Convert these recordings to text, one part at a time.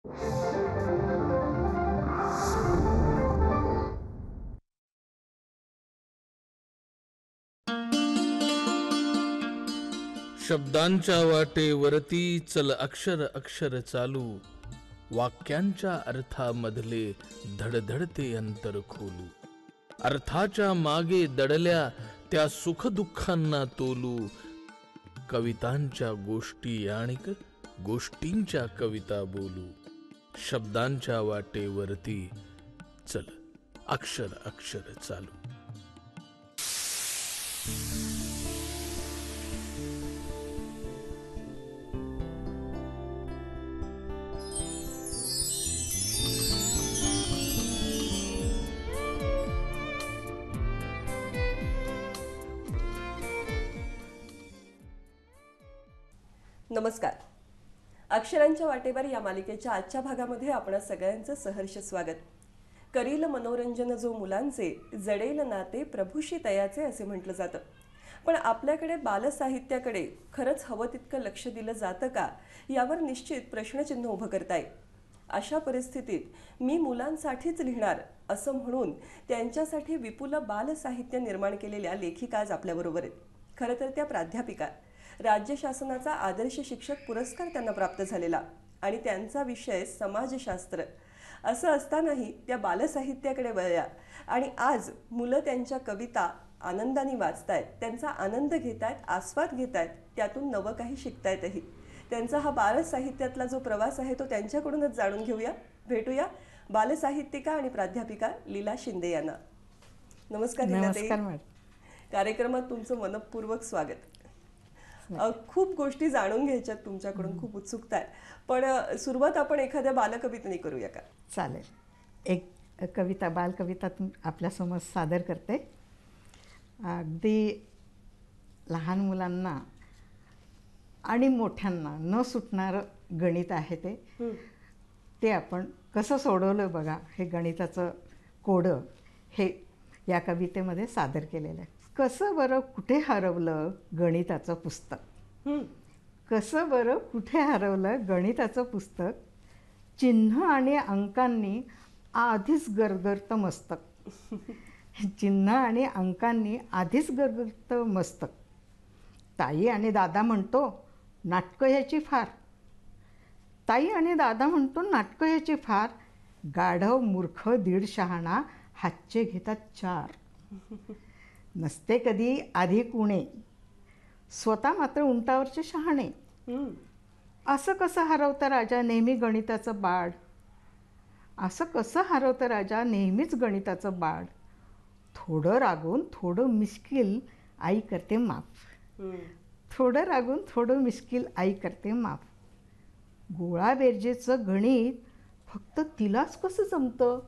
शब्दांच्या वाटेवरती चल अक्षर अक्षर चालू, वाक्यांच्या अर्थामधले धडधडते अंतर खोलू, अर्थाच्या मागे दडल्या त्या सुखदुःखांना तोलू, कवितांच्या गोष्टी आणिक गोष्टींच्या कविता बोलू, शब्दांच्या वाटेवरती चल अक्षर अक्षर चालू. नमस्कार. अक्षरांच्या वाटेवर या मालिकेच्या आजच्या भागामध्ये आपणा सगळ्यांचं सहर्ष स्वागत. करील मनोरंजन जो मुलांचे, जडेल नाते प्रभूशी तयाचे असे म्हटलं जातं. पण आपल्याकडे बालसाहित्याकडे खरंच हवं तितकं लक्ष दिलं जातं का, यावर निश्चित प्रश्नचिन्ह उभं करताय. अशा परिस्थितीत मी मुलांसाठीच लिहिणार असं म्हणून त्यांच्यासाठी विपुल बालसाहित्य निर्माण केलेल्या लेखिका आज आपल्याबरोबर आहेत. खरं तर त्या प्राध्यापिका. राज्य शासनाचा आदर्श शिक्षक पुरस्कार त्यांना प्राप्त झालेला आणि त्यांचा विषय समाजशास्त्र. असं असतानाही त्या बालसाहित्याकडे वळल्या आणि आज मुलं त्यांच्या कविता आनंदाने वाचतायत, त्यांचा आनंद घेतायत, आस्वाद घेतायत, त्यातून नवं काही शिकतायतही. त्यांचा हा बालसाहित्यातला जो प्रवास आहे तो त्यांच्याकडूनच जाणून घेऊया. भेटूया बालसाहित्यिका आणि प्राध्यापिका लीला शिंदे यांना. नमस्कार. नमस्कार. कार्यक्रमात तुमचं मनपूर्वक स्वागत. खूप गोष्टी जाणून घ्यायच्यात तुमच्याकडून, खूप उत्सुकता आहे. पण सुरुवात आपण एखाद्या बालकवितेने करूया का? चालेल. एक कविता, बालकविता आपल्यासमोर सादर करते. अगदी लहान मुलांना आणि मोठ्यांना न सुटणारं गणित आहे ते आपण कसं सोडवलं बघा. हे गणिताचं कोडं हे या कवितेमध्ये सादर केलेलं आहे. कसं बरं कुठे हरवलं गणिताचं पुस्तक, कसं बरं कुठे हरवलं गणिताचं पुस्तक, चिन्ह आणि अंकांनी आधीच गरगरतं मस्तक, चिन्ह आणि अंकांनी आधीच गरगरतं मस्तक. ताई आणि दादा म्हणतो नाटकं ह्याची फार, ताई आणि दादा म्हणतो नाटकं ह्याची फार, गाढव मूर्ख दीड शहाणा हातचे घेतात चार. नसते कधी आधी कुणे, स्वतः मात्र उंटावरचे शहाणे, असं कसं हरवतं राजा नेहमी गणिताचं बाळ, असं कसं हरवतं राजा नेहमीच गणिताचं बाळ. थोडं रागून थोडं मिश्किल आई करते माफ, थोडं रागून थोडं मिश्किल आई करते माफ. गोळा बेरजेचं गणित फक्त तिलाच कसं जमतं,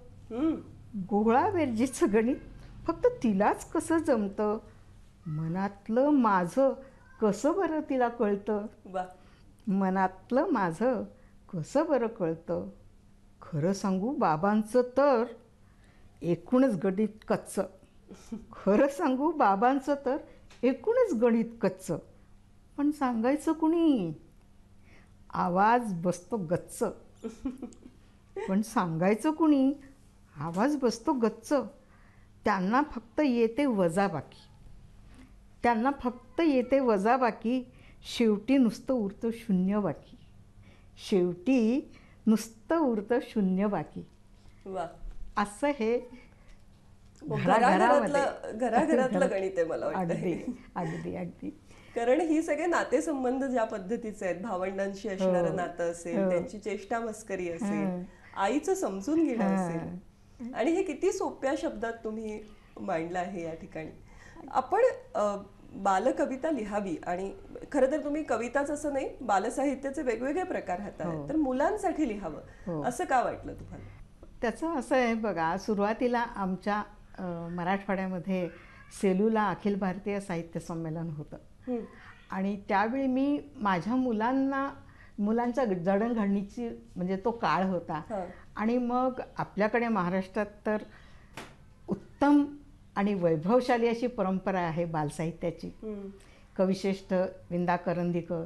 गोळा बेरजेचं गणित फक्त तिलाच कसं जमतं, मनातलं माझं कसं बरं तिला कळतं, मनातलं माझं कसं बरं कळतं. खरं सांगू बाबांचं तर एकूणच गणित कच्चं, खरं सांगू बाबांचं तर एकूणच गणित कच्चं, पण सांगायचं कुणी आवाज बसतो गच्च, पण सांगायचं कुणी आवाज बसतो गच्च. त्यांना फक्त येते वजाबाकी, त्यांना फक्त येते वजाबाकी, शेवटी नुसतं उरतं शून्य बाकी, शेवटी नुसतं उरतं शून्य बाकी. असं हे घराघरातलं गणित आहे मला वाटतं. अगदी अगदी. कारण ही सगळे नातेसंबंध ज्या पद्धतीचे आहेत, भावंडांशी असणारं नातं असेल, त्यांची चेष्टा मस्करी असेल, आईचं समजून घेणं असेल, आणि हे किती सोप्या शब्दात तुम्ही मांडलं आहे या ठिकाणी. आपण बालकविता लिहावी, आणि खरं तर तुम्ही कविताच असं नाही, बालसाहित्याचे वेगवेगळे प्रकार हाताळत, तर मुलांसाठी लिहावं असं का वाटलं तुम्हाला? त्याचं असं आहे बघा, सुरुवातीला आमच्या मराठवाड्यामध्ये सेलूला अखिल भारतीय साहित्य संमेलन होतं आणि त्यावेळी मी माझ्या मुलांच्या जडणघडणीची म्हणजे तो काळ होता. आणि मग आपल्याकडे महाराष्ट्रात तर उत्तम आणि वैभवशाली अशी परंपरा आहे बालसाहित्याची. कविश्रेष्ठ विंदा करंदीकर,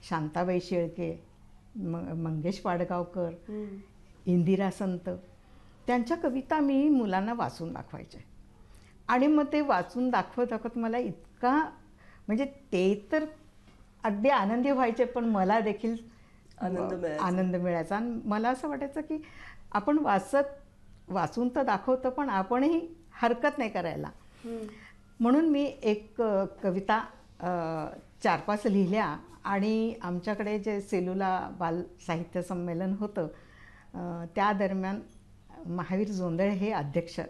शांताबाई शेळके, मंगेश पाडगावकर, इंदिरा संत, त्यांच्या कविता मी मुलांना वाचून दाखवायचे. आणि मग ते वाचून दाखवत मला इतका म्हणजे ते तर अगदी आनंदी व्हायचे, पण मला देखील आनंद मिळायचा. आणि मला असं वाटायचं की आपण वाचून तर दाखवतो, पण आपणही हरकत नाही करायला. म्हणून मी एक कविता 4-5 लिहिल्या. आणि आमच्याकडे जे सेलूला बाल साहित्य संमेलन होतं त्या दरम्यान महावीर जोंधळे हे अध्यक्ष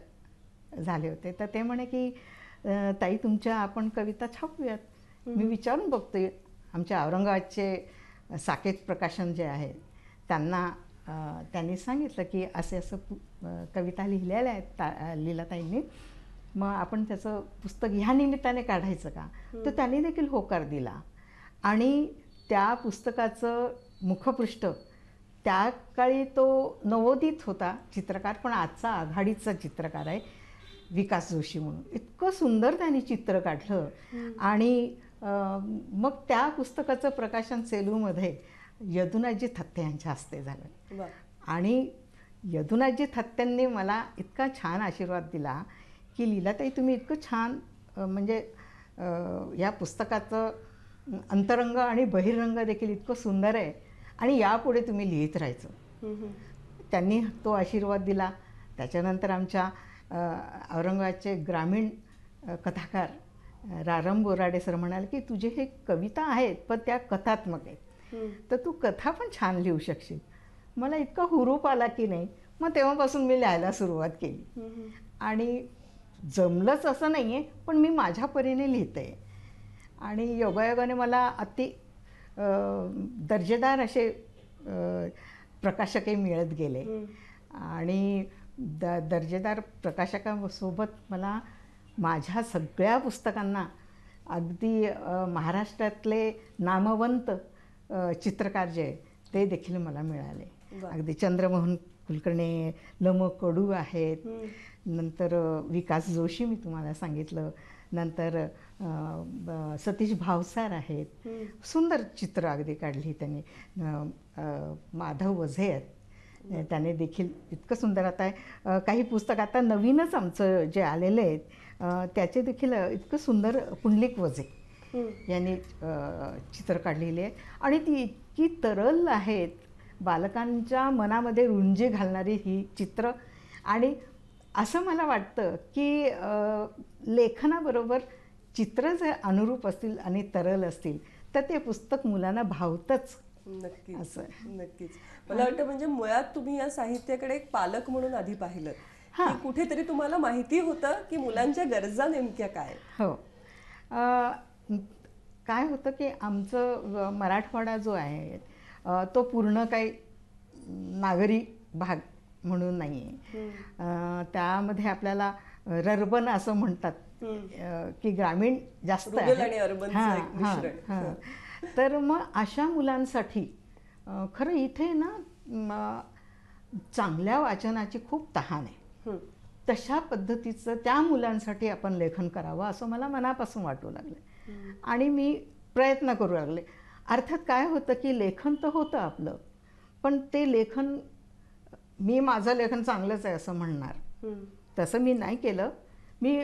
झाले होते. तर ते म्हणे की ताई तुमच्या आपण कविता छापूयात. मी विचारून बघतोय. आमच्या औरंगाबादचे साकेत प्रकाशन जे आहे त्यांनी सांगितलं की असे असं कविता लिहिलेल्या आहेत लीलाताईंनी, मग आपण त्याचं पुस्तक ह्या निमित्ताने काढायचं का. तर त्यांनी देखील होकार दिला. आणि त्या पुस्तकाचं मुखपृष्ठ त्या काळी तो नवोदित होता चित्रकार, पण आजचा आघाडीचा चित्रकार आहे विकास जोशी म्हणून. इतकं सुंदर त्यांनी चित्र काढलं. आणि मग त्या पुस्तकाचं प्रकाशन सेलूमध्ये यदुनाथजी थत्ते यांच्या हस्ते झालं. आणि यदुनाथजी थत्त्यांनी मला इतका छान आशीर्वाद दिला की लीलाताई तुम्ही इतकं छान म्हणजे या पुस्तकाचं अंतरंग आणि बहिरंग देखील इतकं सुंदर आहे आणि यापुढे तुम्ही लिहित राहायचं. त्यांनी तो आशीर्वाद दिला. त्याच्यानंतर आमच्या औरंगाबादचे ग्रामीण कथाकार रारम बोराडे सर म्हणाले की तुझे हे कविता आहेत पण त्या कथात्मक आहेत, तर तू कथा पण छान लिहू शकशील. मला इतका हुरूप आला की नाही, मग तेव्हापासून मी लिहायला सुरुवात केली. आणि जमलंच असं नाही आहे, पण मी माझ्या परीने लिहिते. आणि योगायोगाने मला अति दर्जेदार असे प्रकाशकही मिळत गेले. आणि दर्जेदार प्रकाशकांसोबत मला माझ्या सगळ्या पुस्तकांना अगदी महाराष्ट्रातले नामवंत चित्रकार जे ते देखील मला मिळाले. अगदी चंद्रमोहन कुलकर्णी, ल म कडू आहेत, नंतर विकास जोशी मी तुम्हाला सांगितलं, नंतर सतीश भावसार आहेत. सुंदर चित्र अगदी काढली त्यांनी. माधव वझे आहेत, त्याने देखील इतकं सुंदर. आता काही पुस्तक आता नवीनच आमचं जे आलेले आहेत त्याचे देखील इतकं सुंदर पुंडलिक वझे यांनी चित्र काढलेली आहेत. आणि ती इतकी तरल आहेत, बालकांच्या मनामध्ये रुंजी घालणारी ही चित्र. आणि असं मला वाटतं की लेखनाबरोबर चित्र जर अनुरूप असतील आणि तरल असतील तर ते पुस्तक मुलांना भावतंच. नक्कीच असं नक्कीच. मला वाटतं म्हणजे मुळात तुम्ही या साहित्याकडे एक पालक म्हणून आधी पाहिलं की कुठेतरी तुम्हाला माहिती होतं की मुलांच्या गरजा नेमक्या काय. हो. काय होतं की आमचं मराठवाडा जो आहे तो पूर्ण काही नागरी भाग म्हणून नाही आहे. त्यामध्ये आपल्याला रर्बन असं म्हणतात की ग्रामीण जास्त आहे. तर मग अशा मुलांसाठी खरं इथे ना चांगल्या वाचनाची खूप तहान आहे. तशा पद्धतीचं त्या मुलांसाठी आपण लेखन करावं असं मला मनापासून वाटू लागलं. आणि मी प्रयत्न करू लागले. अर्थात काय होतं की लेखन तर होतं आपलं, पण ते लेखन मी माझं लेखन चांगलंच आहे असं म्हणणार तसं मी नाही केलं. मी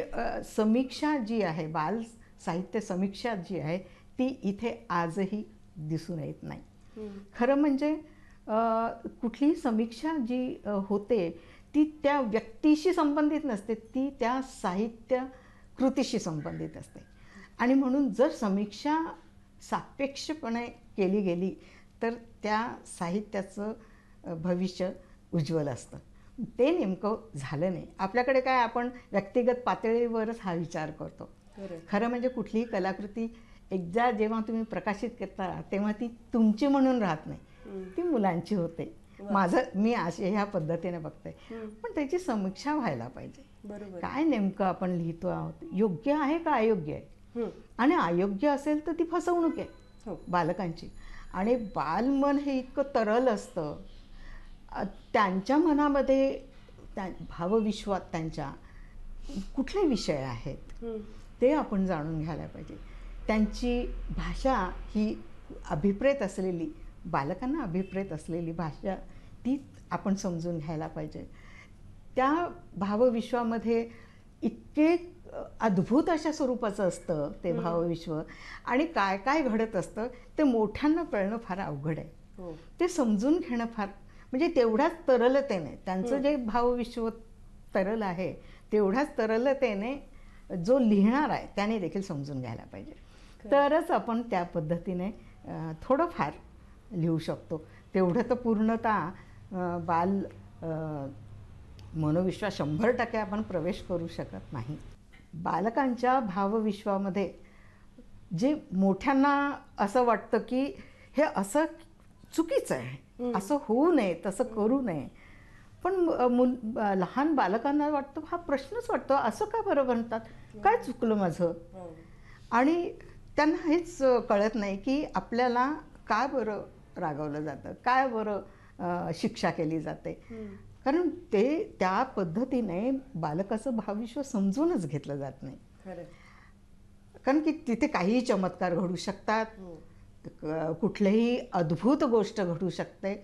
समीक्षा जी आहे, बाल साहित्य समीक्षा जी आहे ती इथे आजही दिसून येत नाही. खरं म्हणजे कुठलीही समीक्षा जी होते ती त्या व्यक्तीशी संबंधित नसते, ती त्या साहित्य कृतीशी संबंधित असते. आणि म्हणून जर समीक्षा सापेक्षपणे केली गेली तर त्या साहित्याचं भविष्य उज्ज्वल असतं. ते नेमकं झालं नाही. आपल्याकडे काय आपण व्यक्तिगत पातळीवरच हा विचार करतो. खरं म्हणजे कुठलीही कलाकृती एकदा जेव्हा तुम्ही प्रकाशित करता तेव्हा ती तुमची म्हणून राहत नाही, ती मुलांची होते. मी असे ह्या पद्धतीने बघते. पण त्याची समीक्षा व्हायला पाहिजे. काय नेमकं आपण लिहितो आहोत, योग्य आहे का अयोग्य आहे. आणि अयोग्य असेल तर ती फसवणूक आहे बालकांची. आणि बालमन हे इतकं तरल असतं, त्यांच्या मनामध्ये भावविश्वात त्यांच्या कुठले विषय आहेत ते आपण जाणून घ्यायला पाहिजे. त्यांची भाषा ही अभिप्रेत असलेली बालकांना अभिप्रेत असलेली भाषा ती आपण समजून घ्यायला पाहिजे. त्या भावविश्वामध्ये इतके अद्भुत अशा स्वरूपाचं असतं ते भावविश्व, आणि काय काय घडत असतं ते मोठ्यांना कळणं फार अवघड आहे. ते समजून घेणं फार, म्हणजे तेवढ्याच तरलतेने त्यांचं जे भावविश्व तरल आहे तेवढ्याच तरलतेने जो लिहिणार आहे त्याने देखील समजून घ्यायला पाहिजे. तरच आपण त्या पद्धतीने थोडंफार लिहू शकतो. तेवढं तर पूर्णतः बाल मनोविश्वास 100% आपण प्रवेश करू शकत नाही. बालकांच्या भावविश्वामध्ये जे मोठ्यांना असं वाटतं की हे असं चुकीचं आहे, असं होऊ नये, तसं करू नये, पण लहान बालकांना वाटतं, हा प्रश्नच वाटतो, असं का बरं म्हणतात, काय चुकलं माझं. आणि त्यांना हेच कळत नाही की आपल्याला काय बरं रागवलं जातं, काय बरं शिक्षा केली जाते. कारण ते त्या पद्धतीने बालकाचं भावविश्व समजूनच घेतलं जात नाही. कारण की तिथे काहीही चमत्कार घडू शकतात, कुठलीही अद्भुत गोष्ट घडू शकते.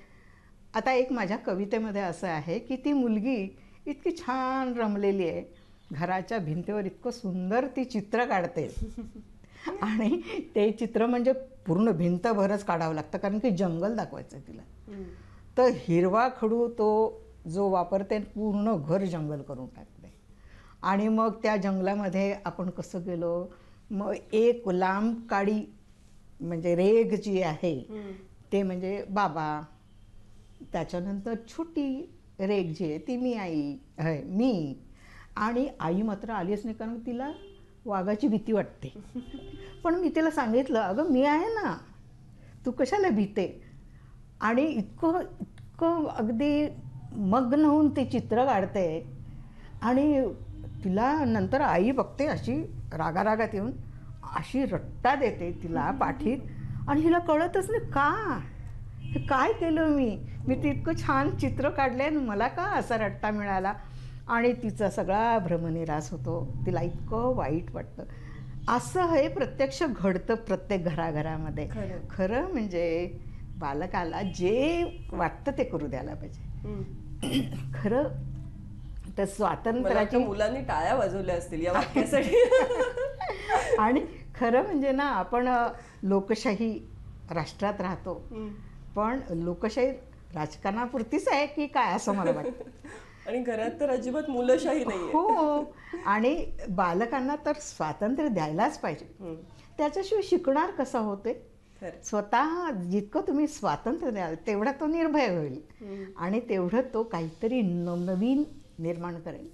आता एक माझ्या कवितेमध्ये असं आहे की ती मुलगी इतकी छान रमलेली आहे, घराच्या भिंतीवर इतकं सुंदर ती चित्र काढते, आणि ते चित्र म्हणजे पूर्ण भिंतभरच काढावं लागतं कारण की जंगल दाखवायचं आहे तिला. तर हिरवा खडू तो जो वापरते पूर्ण घर जंगल करून टाकते. आणि मग त्या जंगलामध्ये आपण कसं गेलो, मग एक लांब काडी म्हणजे रेघ जी आहे ते म्हणजे बाबा, त्याच्यानंतर छोटी रेघ जी आहे ती मी आई आहे, मी, आणि आई मात्र आलीच नाही कारण तिला वाघाची भीती वाटते. पण मी तिला सांगितलं, अगं मी आहे ना, तू कशाला भीते. आणि इतकं इतकं अगदी मग्न होऊन ते चित्र काढते. आणि तिला नंतर आई बघते अशी रागारागात येऊन अशी रट्टा देते तिला पाठीत, आणि हिला कळतच नाही का हे काय केलं मी ते इतकं छान चित्र काढले आणि मला का असा रट्टा मिळाला. आणि तिचा सगळा भ्रमनिरास होतो, तिला इतकं वाईट वाटतं. असं हे प्रत्यक्ष घडतं प्रत्येक घराघरामध्ये. खरं म्हणजे बालकाला जे वाटतं ते करू द्यायला पाहिजे. खरं तर स्वातंत्र्याची मुलांनी टाळ्या वाजवल्या असतील या वाक्यासाठी. आणि खरं म्हणजे ना, आपण लोकशाही राष्ट्रात राहतो, पण लोकशाही राजकारणापुरतीच आहे की काय असं मला वाटतं. आणि घरात तर अजिबात मुलंशाही नाही. हो, आणि बालकांना तर स्वातंत्र्य द्यायलाच पाहिजे. त्याच्याशिवाय शिकणार कसं होते. स्वतः जितकं तुम्ही स्वातंत्र्य द्याल तेवढा तो निर्भय होईल, आणि तेवढं तो काहीतरी नवनवीन निर्माण करेल.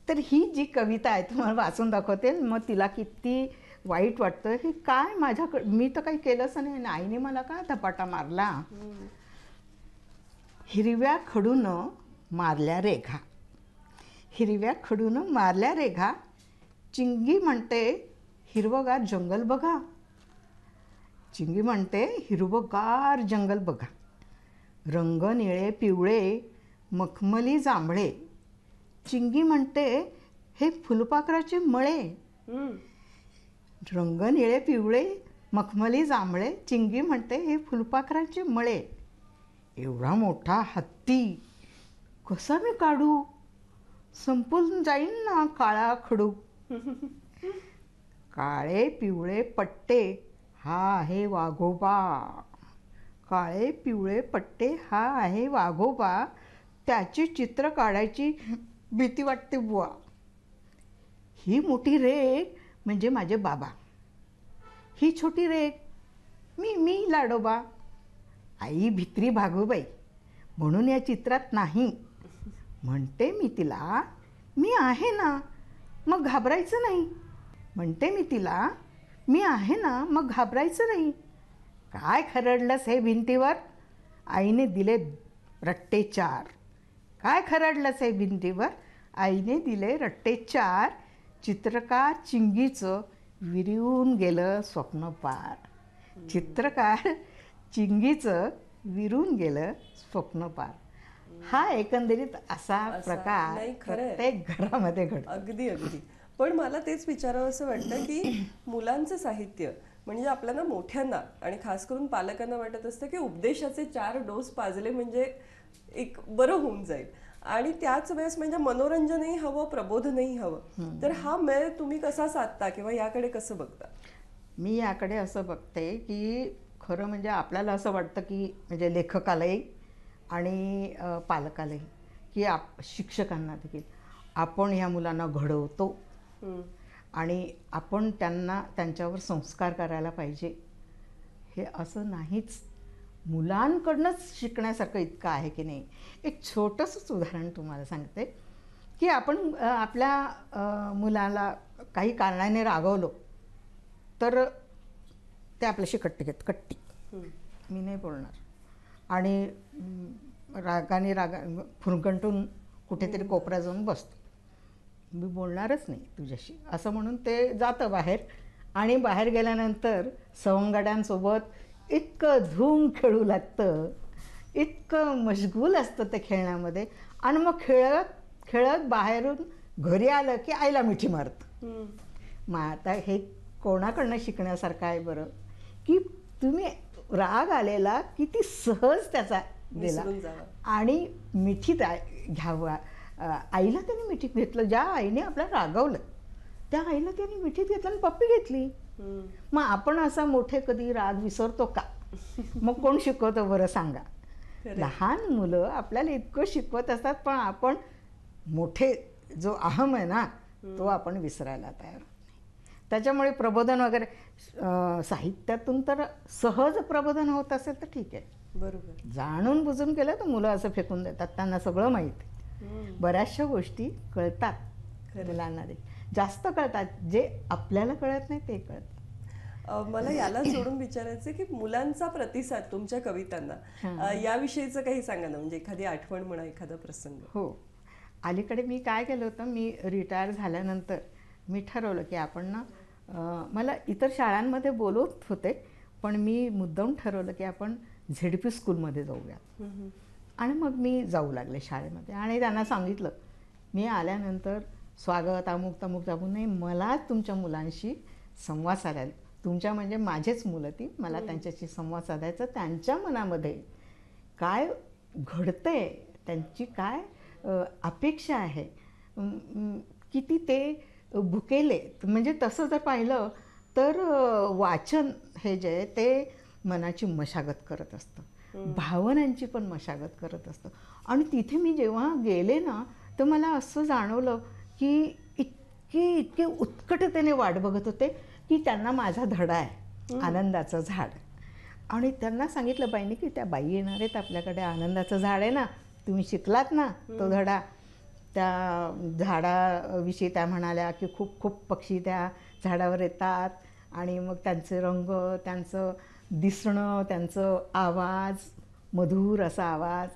तर ही जी कविता आहे तुम्हाला वाचून दाखवते, मग तिला किती वाईट वाटतं, हे काय मी तर काही केलंच नाही, आईने मला काय धपाटा मारला. हिरव्या खडूनं मारल्या रेघा, हिरव्या खडूनं मारल्या रेघा, चिंगी म्हणते हिरवगार जंगल बघा. चिंगी म्हणते हिरवगार जंगल बघा, रंग निळे पिवळे मखमली जांभळे. चिंगी म्हणते हे फुलपाखराचे मळे. रंग निळे पिवळे मखमली जांभळे, चिंगी म्हणते हे फुलपाखराचे मळे. एवढा मोठा हत्ती कसा मी काढू, संपून जाईन ना काळा खडू. काळे पिवळे पट्टे हा आहे वाघोबा, काळे पिवळे पट्टे हा आहे वाघोबा, त्याची चित्र काढायची भीती वाटते बुवा. ही मोठी रेघ म्हणजे माझे बाबा, ही छोटी रेघ मी लाडोबा. आई भित्री भागोबाई म्हणून या चित्रात नाही. म्हणते मी तिला मी आहे ना, मग घाबरायचं नाही. म्हणते मी तिला मी आहे ना, मग घाबरायचं नाही. काय खरडलंस हे भिंतीवर, आईने दिले रट्टे 4. काय खरडलंस हे भिंतीवर, आईने दिले रट्टे 4. चित्रकार चिंगीचं विरून गेलं स्वप्न पार. चित्रकार चिंगीचं विरून गेलं स्वप्न पार. हा एकंदरीत असा प्रकार प्रत्येक घरामध्ये घडतो. अगदी अगदी. पण मला तेच विचारावं असं वाटतं की मुलांचं साहित्य म्हणजे आपल्याला मोठ्यांना आणि खास करून पालकांना वाटत असतं की उपदेशाचे 4 डोस पाजले म्हणजे एक बरं होऊन जाईल, आणि त्याच वेळेस म्हणजे मनोरंजनही हवं, प्रबोधनही हवं. तर हा मेळ तुम्ही कसा साधता किंवा याकडे कसं बघता? मी याकडे असं बघते की खरं म्हणजे आपल्याला असं वाटतं की म्हणजे लेखकालाही आणि पालकालाही की शिक्षकांना देखील आपण ह्या मुलांना घडवतो आणि आपण त्यांच्यावर संस्कार करायला पाहिजे, हे असं नाहीच. मुलांकडनंच शिकण्यासारखं इतकं आहे की नाही. एक छोटंसंच उदाहरण तुम्हाला सांगते की आपण आपल्या मुलाला काही कारणाने रागवलो तर ते आपल्याशी कट्टी मी नाही बोलणार आणि रागाने फुरकंटून कुठेतरी कोपऱ्यात जाऊन बसतो, मी बोलणारच नाही तुझ्याशी असं म्हणून ते जातं बाहेर. आणि बाहेर गेल्यानंतर सवंगड्यांसोबत इतकं धूम खेळू लागतं, इतकं मशगूल असतं ते खेळण्यामध्ये. आणि मग खेळत खेळत बाहेरून घरी आलं की आईला मिठी मारतं. मग आता हे कोणाकडनं शिकण्यासारखं आहे बरं, की तुम्ही राग आलेला किती सहज त्याचा दिला आणि मिठीत घ्यावा. आईला त्याने मिठीत घेतलं, ज्या आईने आपल्याला रागवलं त्या आईला त्याने मिठीत घेतलं आणि पप्पी घेतली. मग आपण असा मोठे कधी राग विसरतो का? मग कोण शिकवतं बरं सांगा? लहान मुलं आपल्याला इतकं शिकवत असतात, पण आपण मोठे जो अहम आहे ना तो आपण विसरायला तयार होत नाही. त्याच्यामुळे प्रबोधन वगैरे साहित्यातून तर सहज प्रबोधन होत असेल तर ठीक आहे, बरोबर. जाणून बुजून केलं तर मुलं असं फेकून देतात, त्यांना सगळं माहिती. बऱ्याचशा गोष्टी कळतात मुलांना, जास्त कळतात, जे आपल्याला कळत नाही ते कळतात. मला याला जोडून विचारायचं की मुलांचा प्रतिसाद तुमच्या कवितांना याविषयीचं काही सांगा ना, म्हणजे एखादी आठवण म्हणा, एखादा प्रसंग. हो, अलीकडे मी काय केलं होतं, मी रिटायर झाल्यानंतर मी ठरवलं की आपण ना, मला इतर शाळांमध्ये बोलवत होते पण मी मुद्दाम ठरवलं की आपण ZP स्कूलमध्ये जाऊयात. आणि मग मी जाऊ लागले शाळेमध्ये आणि त्यांना सांगितलं मी आल्यानंतर स्वागत अमुक तमुक तमुक नाही, मला तुमच्या मुलांशी संवाद साधायला, तुमच्या म्हणजे माझेच मुलं ती, मला त्यांच्याशी संवाद साधायचं, त्यांच्या मनामध्ये काय घडतंय, त्यांची काय अपेक्षा आहे, किती ते भुकेले. म्हणजे तसं जर पाहिलं तर वाचन हे जे आहे ते मनाची मशागत करत असतं, भावनांची पण मशागत करत असतं. आणि तिथे मी जेव्हा गेले ना तर मला असं जाणवलं की इतके उत्कटतेने वाट बघत होते की त्यांना माझा धडा आहे, आनंदाचं झाड. आणि त्यांना सांगितलं बाईंनी की त्या बाई येणार आहेत आपल्याकडे, आनंदाचं झाड आहे ना, तुम्ही शिकलात ना तो धडा. त्या झाडाविषयी त्या म्हणाल्या की खूप खूप पक्षी त्या झाडावर येतात आणि मग त्यांचे रंग, त्यांचं दिसणं, त्यांचं आवाज, मधुर असा आवाज,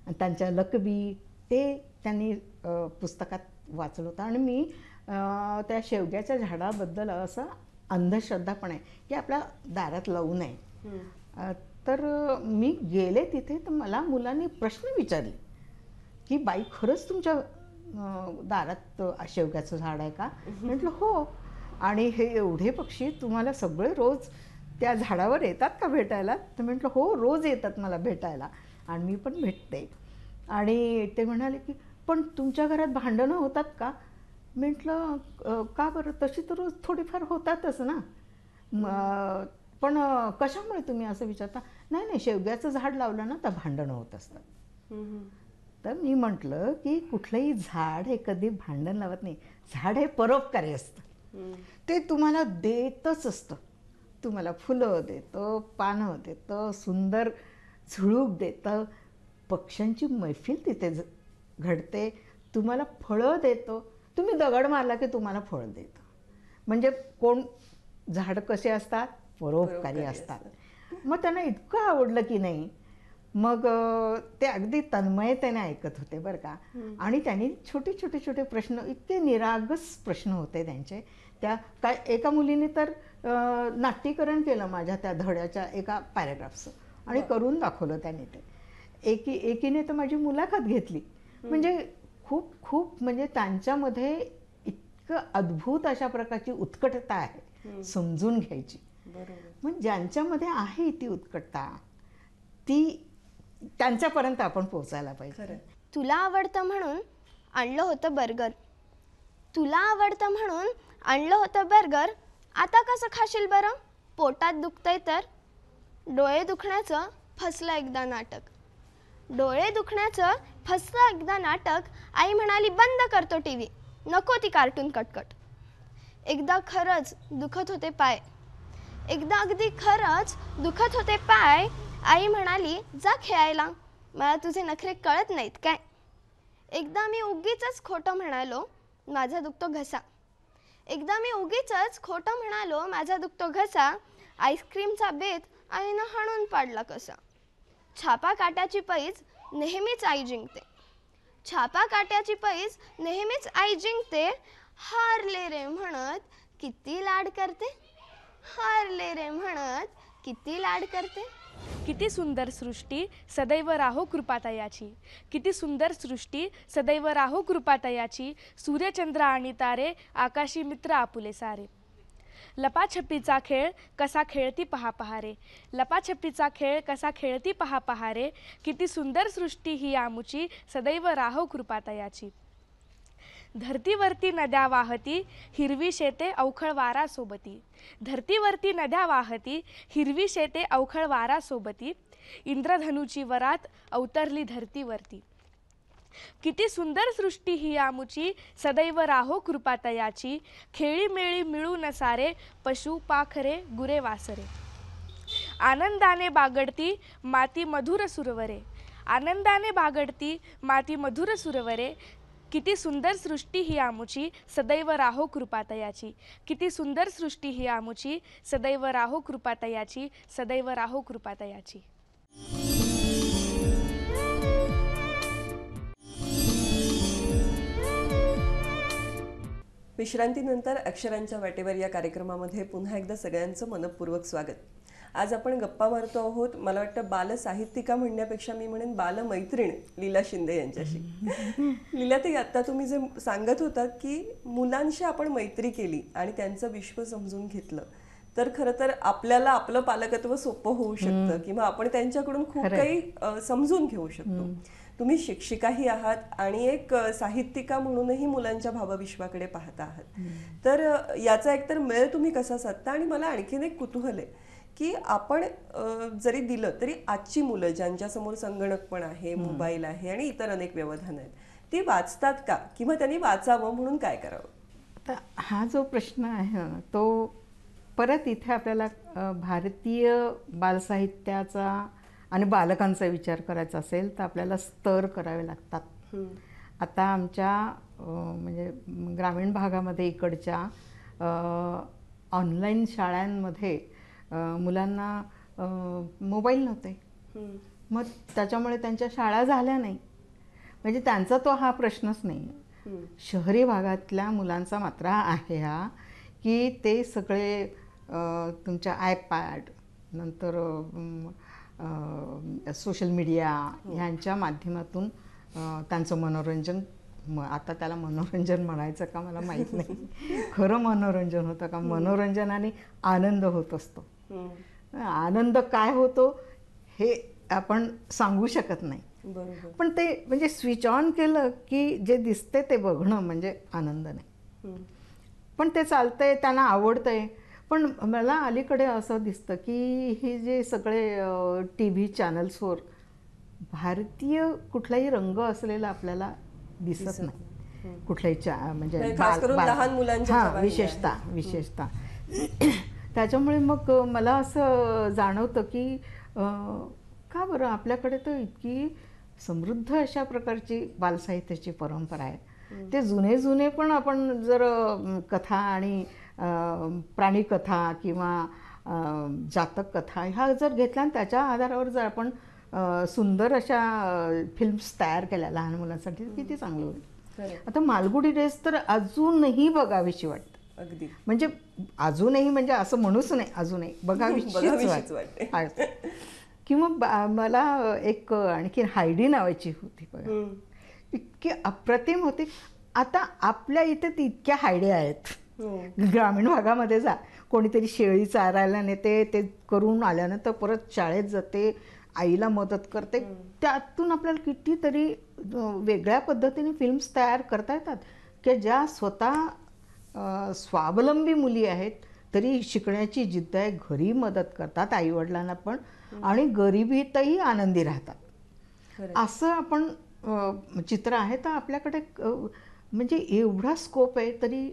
त्यांच्या लकबी, ते त्यांनी पुस्तकात वाचलं होतं. आणि मी त्या शेवग्याच्या झाडाबद्दल असं अंधश्रद्धा पण आहे की आपल्या दारात लावू नये. तर मी गेले तिथे तर मला मुलांनी प्रश्न विचारले की बाई खरंच तुमच्या दारात शेवग्याचं झाड आहे का? म्हटलं हो. आणि हे एवढे पक्षी तुम्हाला सगळे रोज त्या झाडावर येतात का भेटायला? तर म्हटलं हो, रोज येतात मला भेटायला आणि मी पण भेटते. आणि ते म्हणाले की पण तुमच्या घरात भांडणं होतात का? म्हटलं का बरं? तशी तर रोज थोडीफार होतातच ना. पण कशामुळे तुम्ही असं विचारता? नाही नाही, शेवग्याचं झाड लावलं ना तर भांडणं होत असतात. तर मी म्हटलं की कुठलंही झाड हे कधी भांडण लावत नाही, झाड हे परोपकारी असतं, ते तुम्हाला देतच असतं. तुम्हाला फुलं देतं, पानं देतं, सुंदर झुळूक देतं, पक्ष्यांची मैफिल तिथे घडते, तुम्हाला फळं देतं. तुम्ही दगड मारला की तुम्हाला फळ देतं. म्हणजे कोण झाड कसे असतात? परोपकारी असतात. मग त्यांना इतकं आवडलं की नाही, मग ते अगदी तन्मयतेने ऐकत होते बरं का. आणि त्यांनी छोटे छोटे छोटे प्रश्न, इतके निरागस प्रश्न होते त्यांचे. त्या काय एका मुलीने तर नाट्यीकरण केलं माझ्या त्या धड्याच्या एका पॅरेग्राफचं आणि करून दाखवलं त्यांनी ते. एकीने तर माझी मुलाखत घेतली. म्हणजे खूप खूप म्हणजे त्यांच्यामध्ये इतकं अद्भुत अशा प्रकारची उत्कटता आहे समजून घ्यायची. मग ज्यांच्यामध्ये आहे ती उत्कटता ती त्यांच्यापर्यंत आपण पोहोचायला पाहिजे. तुला आवडतं म्हणून आणलं होतं बर्गर. तुला आवडतं म्हणून आणलं होतं बर्गर. आता कसं खाशील बरं? पोटात दुखतंय तर. डोळे दुखण्याचं फसलं एकदा नाटक. डोळे दुखण्याचं फसलं एकदा नाटक. आई म्हणाली बंद करतो टी व्ही, नको ती कार्टून कटकट. एकदा खरंच दुखत होते पाय. एकदा अगदी खरंच दुखत होते पाय. आई म्हणाली जा खेळायला, मला तुझे नखरे कळत नाहीत काय. एकदा मी उगीचच खोटं म्हणालो, माझा दुखतो घसा. एकदा मी उगीचच खोटं म्हणालो, माझा दुखतो घसा. आईस्क्रीमचा बेत आईनं हाणून पाडला कसा. छापा काट्याची पैज नेहमीच आई जिंकते. छापा काट्याची पैज नेहमीच आई जिंकते. हारले रे म्हणत किती लाड करते. हारले रे म्हणत किती लाड करते. किती सुंदर सृष्टी सदैव राहो कृपातयाची. किती सुंदर सृष्टी सदैव राहो कृपातयाची. सूर्यचंद्र आणि तारे आकाशी मित्र आपुले सारे. लपाछपीचा खेळ कसा खेळती पहा पहा रे. लपाछपीचा खेळ कसा खेळती पहा पहा रे. किती सुंदर सृष्टी ही आमुची सदैव राहो कृपातयाची. धरतीवरती नद्या वाहती हिरवी शेते अवखळ वारा सोबती. धरतीवरती नद्या वाहती हिरवी शेते अवखळ वारा सोबती. इंद्रधनुची वरात अवतरली धरतीवरती. किती सुंदर सृष्टी ही आमुची सदैव राहो कृपातयाची. खेळीमेळी मिळून सारे पशु पाखरे गुरे वासरे. आनंदाने बागडती माती मधुर सुरवरे. आनंदाने बागडती माती मधुर सुरवरे. किती सुंदर सृष्टी ही आमुची सदैव राहो कृपातयाची. किती सुंदर सृष्टी ही आमुची सदैव राहो कृपातयाची. सदैव राहो कृपातयाची. विश्रांतीनंतर अक्षरांच्या वाटेवर या कार्यक्रमामध्ये पुन्हा एकदा सगळ्यांचं मनपूर्वक स्वागत. आज आपण गप्पा मारतो आहोत, मला वाटतं बालसाहित्यिका म्हणण्यापेक्षा मी म्हणेन बालमैत्रीण लीला शिंदे यांच्याशी. लीलाताई, आता तुम्ही जे सांगत होतात की मुलांशी आपण मैत्री केली आणि त्यांचं विश्व समजून घेतलं तर खरं तर आपल्याला आपलं पालकत्व सोपं होऊ शकतं किंवा आपण त्यांच्याकडून खूप काही समजून घेऊ शकतो. तुम्ही शिक्षिकाही आहात आणि एक साहित्यिका म्हणूनही मुलांच्या भावविश्वाकडे पाहता आहात. तर याचा एकतर मेळ तुम्ही कसा साधता? आणि मला आणखीन एक कुतूहल आहे की आपण जरी दिलं तरी आजची मुलं ज्यांच्यासमोर संगणक पण आहे, मोबाईल आहे आणि इतर अनेक व्यवधान आहेत, ती वाचतात का किंवा त्यांनी वाचावं म्हणून काय करावं? तर हा जो प्रश्न आहे तो परत इथे आपल्याला भारतीय बालसाहित्याचा आणि बालकांचा विचार करायचा असेल तर आपल्याला स्तर करावे लागतात. आता आमच्या म्हणजे ग्रामीण भागामध्ये इकडच्या ऑनलाईन शाळांमध्ये मुलांना मोबाईल नव्हते. मग त्याच्यामुळे त्यांच्या शाळा झाल्या नाही. म्हणजे त्यांचा तो हा प्रश्नच नाही. शहरी भागातल्या मुलांचा मात्र आहे हा की ते सगळे तुमच्या आयपॅड नंतर सोशल मीडिया ह्यांच्या माध्यमातून त्यांचं मनोरंजन, आता त्याला मनोरंजन म्हणायचं का मला माहीत नाही, खरं मनोरंजन होतं का? मनोरंजनाने आनंद होत असतो. आनंद काय होतो हे आपण सांगू शकत नाही. पण ते म्हणजे स्विच ऑन केलं की जे दिसते ते बघणं म्हणजे आनंद नाही. पण ते चालतंय, त्यांना आवडतंय. पण मला अलीकडे असं दिसतं की हे जे सगळे टी व्ही चॅनल्सवर भारतीय कुठलाही रंग असलेला आपल्याला दिसत नाही. कुठलाही म्हणजे लहान मुलांच्या विशेषतः त्याच्यामुळे मग मला असं जाणवतं की का बरं आपल्याकडे तर इतकी समृद्ध अशा प्रकारची बालसाहित्याची परंपरा आहे. ते जुने पण आपण जर कथा आणि प्राणीकथा किंवा जातक कथा ह्या जर घेतल्या आणि त्याच्या आधारावर जर आपण सुंदर अशा फिल्म्स तयार केल्या लहान मुलांसाठी किती चांगलं होईल. आता मालगुडी डेज तर अजूनही बघावीशी वाटतं. अगदी म्हणजे अजूनही म्हणजे असं म्हणूच नाही, अजूनही बघावीशीच वाटते. किंवा मला एक आणखी हायडी नावाची होती बघा, इतकी अप्रतिम होती. आता आपल्या इथे इतक्या हायड्या आहेत ग्रामीण भागामध्ये जा, कोणीतरी शेळी चारायला नेते, ते करून आल्यानंतर परत शाळेत जाते, आईला मदत करते. त्यातून आपल्याला कितीतरी वेगळ्या पद्धतीने फिल्म्स तयार करता येतात की ज्या स्वतः स्वावलंबी मुली आहेत, तरी शिकण्याची जिद्द आहे, घरी मदत करतात आईवडिलांना पण, आणि गरिबीतही आनंदी राहतात. असं आपण चित्र आहे. तर आपल्याकडे म्हणजे एवढा स्कोप आहे, तरी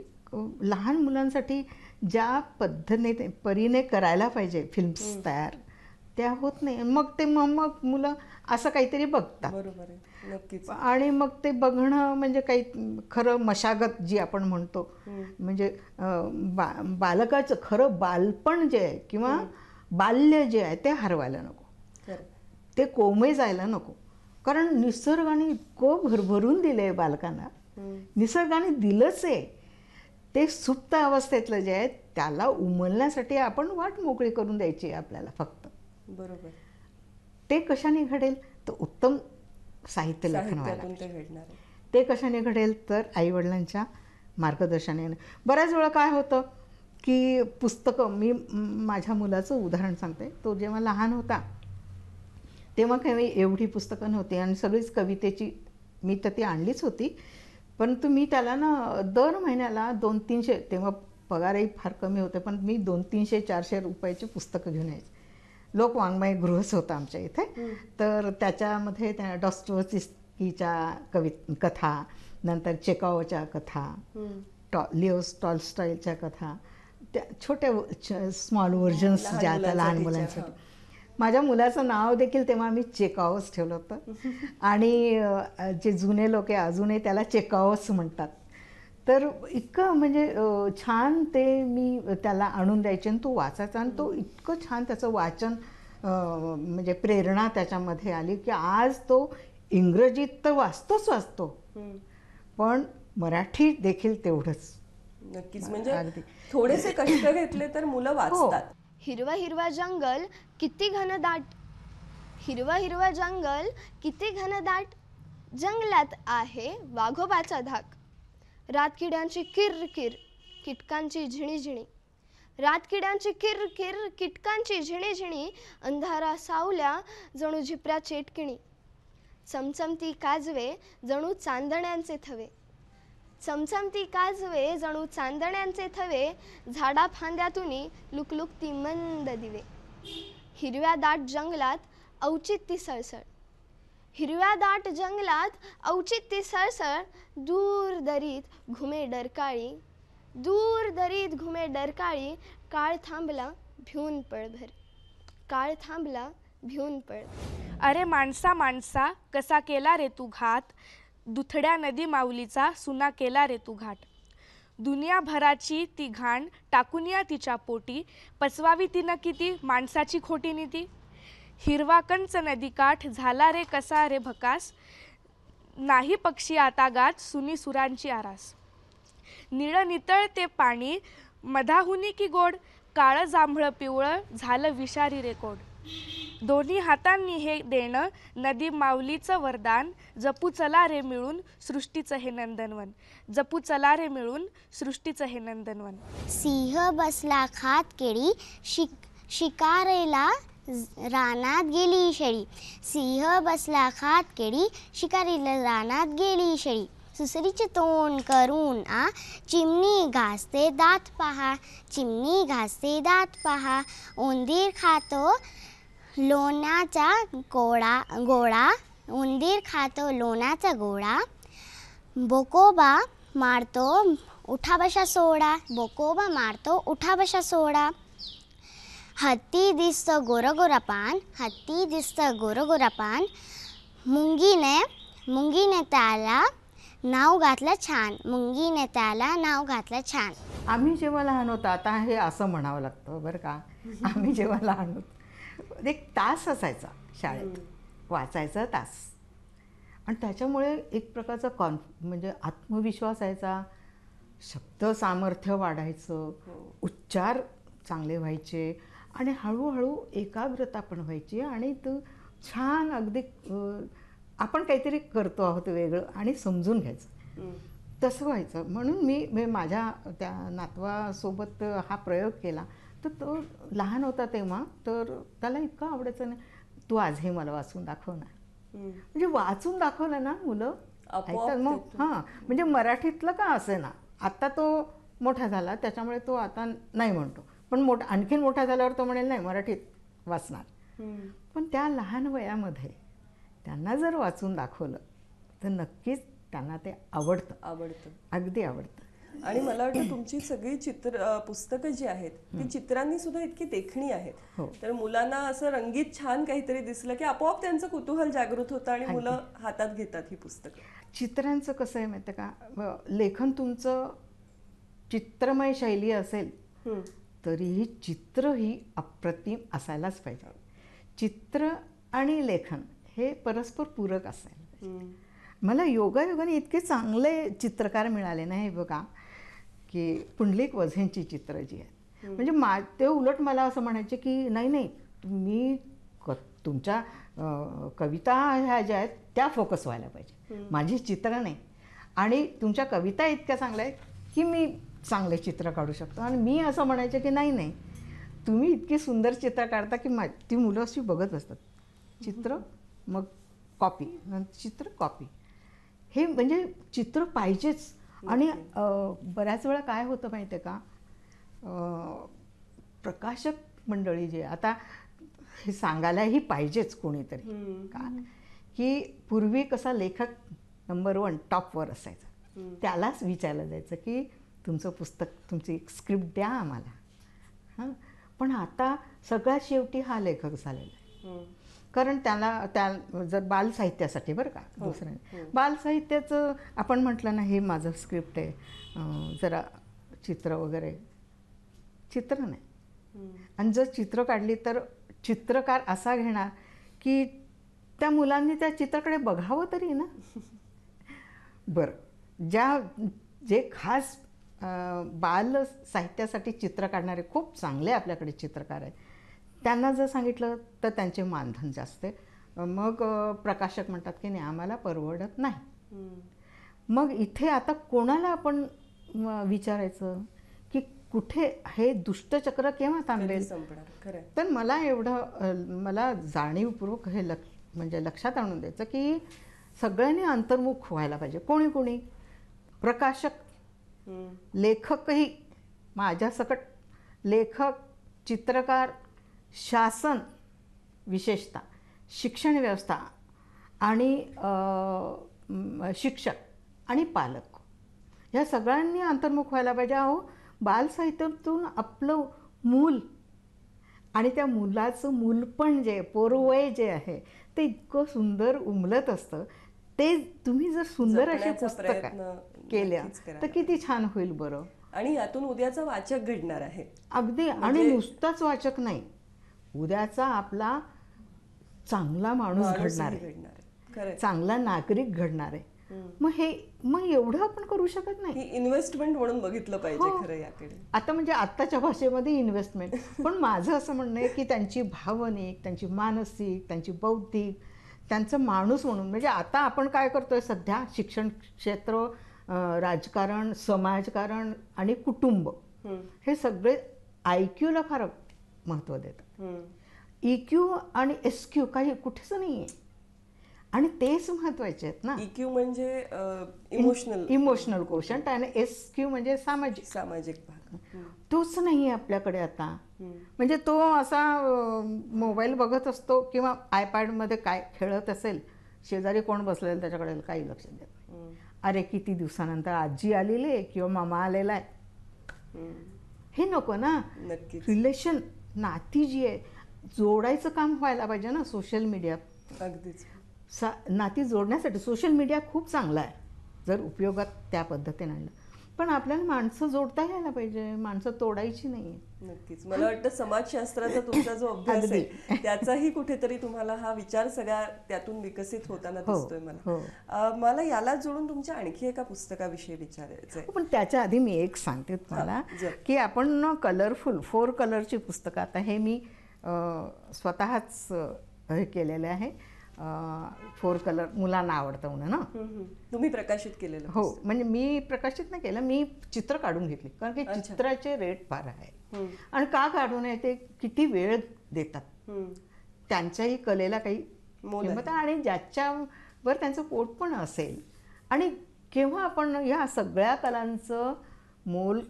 लहान मुलांसाठी ज्या परीने करायला पाहिजे फिल्म्स तयार, त्या होत नाही. मग ते मग मुलं असं काहीतरी बघतात. बरोबर आहे, नक्कीच. आणि मग ते बघणं म्हणजे काही खरं मशागत जी आपण म्हणतो, म्हणजे बालकाचं खरं बालपण जे आहे किंवा बाल्य जे आहे ते हरवायला नको, ते कोमे जायला नको. कारण निसर्गाने इतकं भरभरून दिलं आहे बालकांना, निसर्गाने दिलंच आहे. ते सुप्त अवस्थेतलं जे आहे त्याला उमलण्यासाठी आपण वाट मोकळी करून द्यायची आहे आपल्याला फक्त. बरोबर. ते कशाने घडेल? तर उत्तम साहित्य लेखन व्हायला ते पाहिजे. घडणार आहे. ते कशाने घडेल? तर आईवडिलांच्या मार्गदर्शनाने. बऱ्याच वेळा काय होतं की पुस्तकं, मी माझ्या मुलाचं उदाहरण सांगते. तो जेव्हा लहान होता तेव्हा काही एवढी पुस्तकं नव्हती आणि सगळीच कवितेची, मी तर ती आणलीच होती, परंतु मी त्याला ना दर महिन्याला 200-300, तेव्हा पगारही फार कमी होते, पण मी 200-300-400 रुपयाची पुस्तकं घेऊन यायचे. लोकवाङ्मय गृहच होतं आमच्या इथे. तर त्याच्यामध्ये त्या डॉस्टोव्स्कीच्या कथा, नंतर चेकॉवच्या कथा, लिओ टॉल्स्टॉयच्या कथा, त्या छोट्या स्मॉल व्हर्जन्स ज्या आता लहान मुलांसाठी. माझ्या मुलाचं नाव देखील तेव्हा मी चेकॉवच ठेवलं होतं. आणि जे जुने लोक आहे अजूनही त्याला चेकॉवच म्हणतात. तर इतकं म्हणजे छान ते मी त्याला आणून द्यायचे आणि तो वाचायचा, आणि तो इतकं छान त्याचं वाचन म्हणजे प्रेरणा त्याच्यामध्ये आली की आज तो इंग्रजीत तर वाचतो, पण मराठी देखील तेवढंच. नक्कीच. म्हणजे थोडेसे कष्ट घेतले तर मुलं वाचतात. हिरवं हिरवं जंगल किती घनदाट, हिरवं हिरवं जंगल किती घनदाट, जंगलात आहे वाघोबाचा धाक. रातकिड्यांची किरकिर, कीटकांची झिणीझिणी, रातकिड्यांची किरकिर, कीटकांची झिणीझिणी, अंधारा सावल्या जणू झिपऱ्या चेटकिणी. चमचमती काजवे जणू चांदण्यांचे थवे, चमचमती काजवे जणू चांदण्यांचे थवे, झाडा फांद्यातूनी लुकलुकती मंद दिवे. हिरव्या दाट जंगलात औचित्य सळसळ, हिरव्या दाट जंगलात औचित्य सळसळ, दूर दरीत घुमे डरकाळी, दूर दरीत घुमे डरकाळी, काळ थांबला भिवून पळभर, काळ थांबला भिवून पळ. अरे माणसा माणसा कसा केला रे तू घात, दुथड्या नदी माऊलीचा सुना केला रे तू घाट. दुनियाभराची ती घाण टाकून या तिच्या पोटी, पचवावी तिनं किती माणसाची खोटी नीती. हिरवा कंच नदीकाठ झाला रे कसा रे भकास, नाही पक्षी आता गात सुनी सुरांची आरास. निळं नितळ ते पाणी मधाहुनी की गोड, काळं जांभळं पिवळं झालं विषारी रे कोड. दोन्ही हातांनी हे देणं नदी माऊलीचं वरदान, जपू चला रे मिळून सृष्टीचं हे नंदनवन, जपू चला रे मिळून सृष्टीचं हे नंदनवन. सिंह बसला खात केळी, शिकारीला रानात गेली शेळी. सिंह बसला खात केळी, शिकारीला रानात गेली शेळी. सुसरीचे तोंड करून चिमणी घासते दात पहा, चिमणी घासते दात पहा. उंदीर खातो लोण्याचा गोळा, उंदीर खातो लोण्याचा गोळा. बोकोबा मारतो उठाबशा सोडा, बोकोबा मारतो उठाबशा सोडा. हत्ती दिसतं गोरगोरा पान, हत्ती दिसतं गोरगोरा पान. मुंगीने त्याला नाव घातलं छान, मुंगीने त्याला नाव घातलं छान. आम्ही जेव्हा लहान होतो, आता हे असं म्हणावं लागतं बरं का, आम्ही जेव्हा लहान होतो एक तास असायचा शाळेत, वाचायचा तास, आणि त्याच्यामुळे एक प्रकारचा म्हणजे आत्मविश्वास यायचा, शब्द सामर्थ्य वाढायचं, उच्चार चांगले व्हायचे, आणि हळूहळू एकाग्रता पण व्हायची, आणि तो छान अगदी आपण काहीतरी करतो आहोत वेगळं आणि समजून घ्यायचं. तसं व्हायचं. म्हणून मी माझ्या त्या नातवासोबत हा प्रयोग केला. तर तो लहान होता तेव्हा, तर त्याला इतकं आवडायचं नाही. तू आज हे मला वाचून दाखव ना. म्हणजे वाचून दाखवलं ना मुलं आपोआप ऐकतात. मग ते हां, म्हणजे मराठीतलं का असे ना, आता तो मोठा झाला त्याच्यामुळे तो आता नाही म्हणतो, पण आणखीन मोठा झाल्यावर तो म्हणेल नाही मराठीत वाचणार. पण त्या लहान वयामध्ये त्यांना जर वाचून दाखवलं तर नक्कीच त्यांना ते आवडतं, अगदी आवडतं. आणि मला वाटतं तुमची सगळी पुस्तकं जी आहेत ती चित्रांनी सुद्धा इतकी देखणी आहेत. हो. तर मुलांना असं रंगीत छान काहीतरी दिसलं की आपोआप त्यांचं कुतूहल जागृत होतं आणि मुलं हातात घेतात ही पुस्तकं. चित्रांचं कसं आहे माहिती का, लेखन तुमचं चित्रमय शैली असेल तरीही चित्र ही अप्रतिम असायलाच पाहिजे. चित्र आणि लेखन हे परस्पर पूरक असायला. मला योगायोगाने इतके चांगले चित्रकार मिळाले ना, हे बघा की पुंडलिक वझेंची चित्र जी आहेत, म्हणजे ते उलट मला असं म्हणायचे की नाही तुम्ही तुमच्या कविता ह्या ज्या आहेत त्या फोकस व्हायला पाहिजे, माझी चित्र नाही. आणि तुमच्या कविता इतक्या चांगल्या आहेत की मी चांगले चित्र काढू शकतो. आणि मी असं म्हणायचे की नाही तुम्ही इतकी सुंदर चित्र काढता की ती मुलं अशी बघत असतात, चित्र मग कॉपी, चित्र कॉपी, हे म्हणजे चित्र पाहिजेच. आणि बऱ्याच वेळा काय होतं माहिती आहे का, प्रकाशक मंडळी जे आता हे सांगायलाही पाहिजेच कोणीतरी, का की पूर्वी कसा लेखक नंबर 1 टॉपवर असायचा, त्यालाच विचारलं जायचं की तुमचं पुस्तक, तुमची एक स्क्रिप्ट द्या आम्हाला. हां, पण आता सगळ्यात शेवटी हा लेखक झालेला आहे. कारण त्या जर बालसाहित्यासाठी बरं का, दुसरं बालसाहित्याचं आपण म्हटलं ना हे माझं स्क्रिप्ट आहे, जरा चित्र वगैरे, चित्र नाही. आणि जर चित्र काढली तर चित्रकार असा घेणार की त्या मुलांनी त्या चित्राकडे बघावं तरी ना. बरं, जे खास बाल साहित्यासाठी चित्र काढणारे खूप चांगले आपल्याकडे चित्रकार आहेत, त्यांना जर सांगितलं तर त्यांचे मानधन जास्त आहे. मग प्रकाशक म्हणतात की नाही आम्हाला परवडत नाही. मग इथे आता कोणाला आपण विचारायचं की कुठे हे दुष्टचक्र केव्हा थांबेल. तर मला जाणीवपूर्वक हे म्हणजे लक्षात आणून द्यायचं की सगळ्यांनी अंतर्मुख व्हायला पाहिजे. कोणी प्रकाशक, लेखकही, माझ्यासकट लेखक, चित्रकार, शासन, विशेषतः शिक्षण व्यवस्था आणि शिक्षक आणि पालक ह्या सगळ्यांनी अंतर्मुख व्हायला पाहिजे. अहो, बालसाहित्यातून आपलं मूल आणि त्या मुलाचं मूलपण जे पोरवय जे आहे ते इतकं सुंदर उमलत असतं. ते तुम्ही जर सुंदर असे पुस्तकं केल्या तर किती छान होईल बरं. आणि यातून उद्याचा वाचक घडणार आहे अगदी. आणि नुसताच वाचक नाही, उद्याचा आपला चांगला माणूस घडणार आहे, चांगला नागरिक घडणार आहे. मग एवढं आपण करू शकत नाही. इन्व्हेस्टमेंट म्हणून बघितलं पाहिजे खरं याकडे. आता म्हणजे आत्ताच्या भाषेमध्ये इन्व्हेस्टमेंट. पण माझं असं म्हणणं आहे की त्यांची भावनिक, त्यांची मानसिक, त्यांची बौद्धिक, त्यांचं माणूस म्हणून, म्हणजे आता आपण काय करतोय सध्या, शिक्षण क्षेत्र, राजकारण, समाजकारण आणि कुटुंब हे सगळे IQ ला फार महत्त्व देतात. EQ आणि SQ काही कुठेच नाही आहे. आणि तेच महत्वाचे आहेत ना. EQ म्हणजे इमोशनल कोशंट आणि SQ म्हणजे सामाजिक भाग. तोच नाही आहे आपल्याकडे आता. म्हणजे तो असा मोबाईल बघत असतो किंवा iPadमध्ये काय खेळत असेल, शेजारी कोण बसलेलं त्याच्याकडे काही लक्ष देत नाही. अरे किती दिवसानंतर आजी आलेली आहे किंवा मामा आलेला आहे, हे नको ना. रिलेशन, नाती जी आहे जोडायचं काम व्हायला पाहिजे ना. सोशल मीडिया अगदीच नाती जोडण्यासाठी सोशल मीडिया खूप चांगला आहे जर उपयोगात त्या पद्धतीने आणलं. पण आपल्याला माणसं जोडता यायला पाहिजे, माणसं तोडायची नाही. नक्कीच. मला वाटतं समाजशास्त्राचा तुमचा जो अभ्यास आहे त्याचाही कुठेतरी तुम्हाला हा विचार सगळा त्यातून विकसित होताना दिसतोय मला. मला याला जोडून तुमच्या आणखी एका पुस्तकाविषयी विचारायचंय. पण त्याच्या आधी मी एक सांगते तुम्हाला की आपण कलरफुल 4 कलरची पुस्तकं, आता हे मी स्वतःच हे केलेलं आहे. फोर कलर मुलांना आवडतं म्हणून ना. तुम्ही प्रकाशित केलेलं हो, म्हणजे मी प्रकाशित नाही केलं, मी चित्र काढून घेतली कारण की चित्राचे रेट फार आहे आणि का काढून आहे ते किती वेळ देतात, त्यांच्याही कलेला काही किंमत आहे आणि ज्याच्यावर त्यांचं पोट पण असेल. आणि केव्हा आपण ह्या सगळ्या कलांचं मोल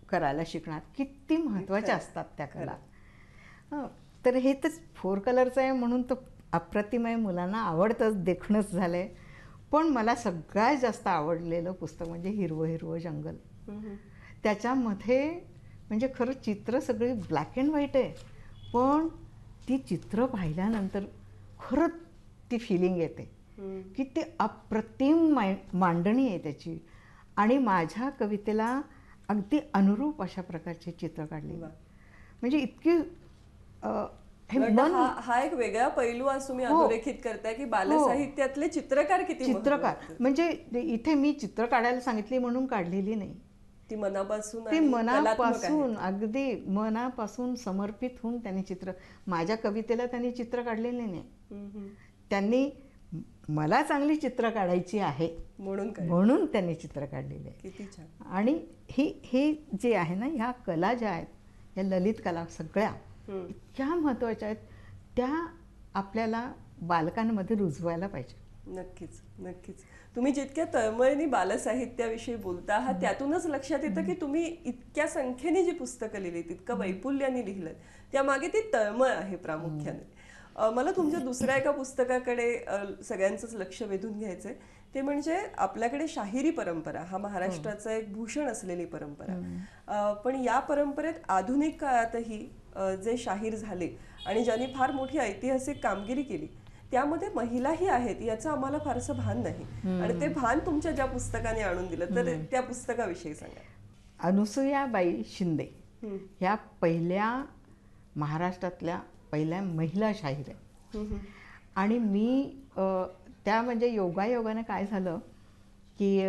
करायला शिकणार, किती महत्त्वाच्या असतात त्या कला. तर हे तर फोर कलरचं आहे म्हणून तर अप्रतिम आहे, मुलांना आवडतंच, देखणंच झालं आहे. पण मला सगळ्यात जास्त आवडलेलं पुस्तक म्हणजे हिरवं हिरवं जंगल. त्याच्यामध्ये म्हणजे खरं चित्र सगळी ब्लॅक अँड व्हाईट आहे, पण ती चित्र पाहिल्यानंतर खरंच ती फिलिंग येते की ते अप्रतिम मांडणी आहे त्याची. आणि माझ्या कवितेला अगदी अनुरूप अशा प्रकारचे चित्र काढले. म्हणजे इतकी हा एक वेगळा पैलू आज तुम्ही अधोरेखित करताय की बालसाहित्यातले चित्रकार किती चित्रकार. म्हणजे इथे मी चित्र काढायला सांगितली म्हणून काढलेली नाही, ती मनापासून, ती मनापासून, अगदी मनापासून समर्पित होऊन त्यांनी चित्र, माझ्या कवितेला त्यांनी चित्र काढलेले नाही, त्यांनी मला चांगली चित्र काढायची आहे म्हणून त्यांनी चित्र काढलेले आहे. किती छान. आणि हे जे आहे ना, ह्या कला ज्या आहेत, या ललित कला सगळ्या इतक्या महत्त्वाच्या आहेत, त्या आपल्याला बालकांमध्ये रुजवायला पाहिजे. नक्कीच नक्कीच. तुम्ही जितक्या तळमळीने बालसाहित्याविषयी बोलता आहात त्यातूनच लक्षात येतं की तुम्ही इतक्या संख्येने जी पुस्तकं लिहिली, तितकं वैपुल्याने लिहिलं, त्यामागे ती तळमळ आहे प्रामुख्याने. मला तुमच्या दुसऱ्या एका पुस्तकाकडे सगळ्यांचंच लक्ष वेधून घ्यायचंय, ते म्हणजे आपल्याकडे शाहिरी परंपरा हा महाराष्ट्राचा एक भूषण असलेली परंपरा. पण या परंपरेत आधुनिक काळातही जे शाहीर झाले आणि ज्यांनी फार मोठी ऐतिहासिक कामगिरी केली, त्यामध्ये महिलाही आहेत याचं आम्हाला फारसं भान नाही. आणि ते भान तुमच्या ज्या पुस्तकाने आणून दिलं, तर त्या पुस्तकाविषयी सांगा. अनुसूयाबाई शिंदे ह्या पहिल्या महाराष्ट्रातल्या पहिल्या महिला शाहीर आहे. आणि मी त्या म्हणजे योगायोगाने काय झालं की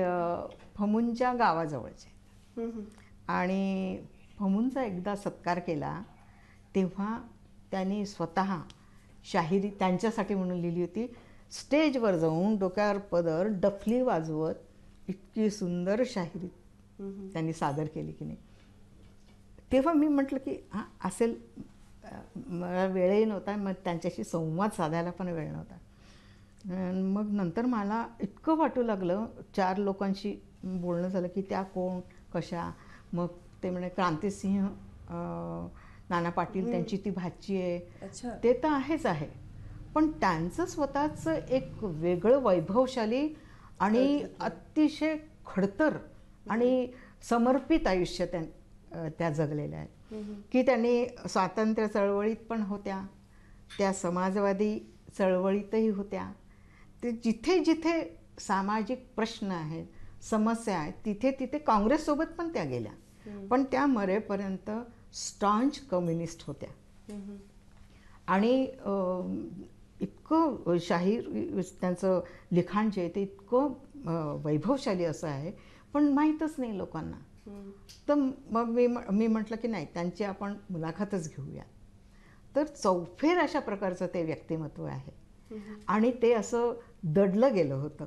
फमुंच्या गावाजवळचे, आणि फमुंचा एकदा सत्कार केला तेव्हा त्यांनी स्वतः शाहिरी त्यांच्यासाठी म्हणून लिहिली होती. स्टेजवर जाऊन डोक्यावर पदर, डफली वाजवत इतकी सुंदर शाहिरी त्यांनी सादर केली की नाही. तेव्हा मी म्हटलं की हां असेल, मला वेळही नव्हता, मग त्यांच्याशी संवाद साधायला पण वेळ नव्हता. मग नंतर मला इतकं वाटू लागलं, 4 लोकांशी बोलणं झालं की त्या कोण, कशा. मग ते म्हणे क्रांतिसिंह नाना पाटील, त्यांची ती भाची आहे. ते तर आहेच आहे, पण त्यांचं स्वतःचं एक वेगळं वैभवशाली आणि अतिशय खडतर आणि समर्पित आयुष्य त्या जगलेल्या आहेत. की त्यांनी स्वातंत्र्य चळवळीत पण होत्या, त्या समाजवादी चळवळीतही होत्या. ते जिथे जिथे सामाजिक प्रश्न आहेत, समस्या आहेत, तिथे तिथे काँग्रेससोबत पण त्या गेल्या, पण त्या मरेपर्यंत स्टॉन्च कम्युनिस्ट होत्या. आणि इतकं शाहीर त्यांचं लिखाण जे आहे ते इतकं वैभवशाली असं आहे, पण माहीतच नाही लोकांना. तर मग मी म्हटलं की नाही, त्यांची आपण मुलाखतच घेऊया. तर चौफेर अशा प्रकारचं ते व्यक्तिमत्व आहे आणि ते असं दडलं गेलं होतं.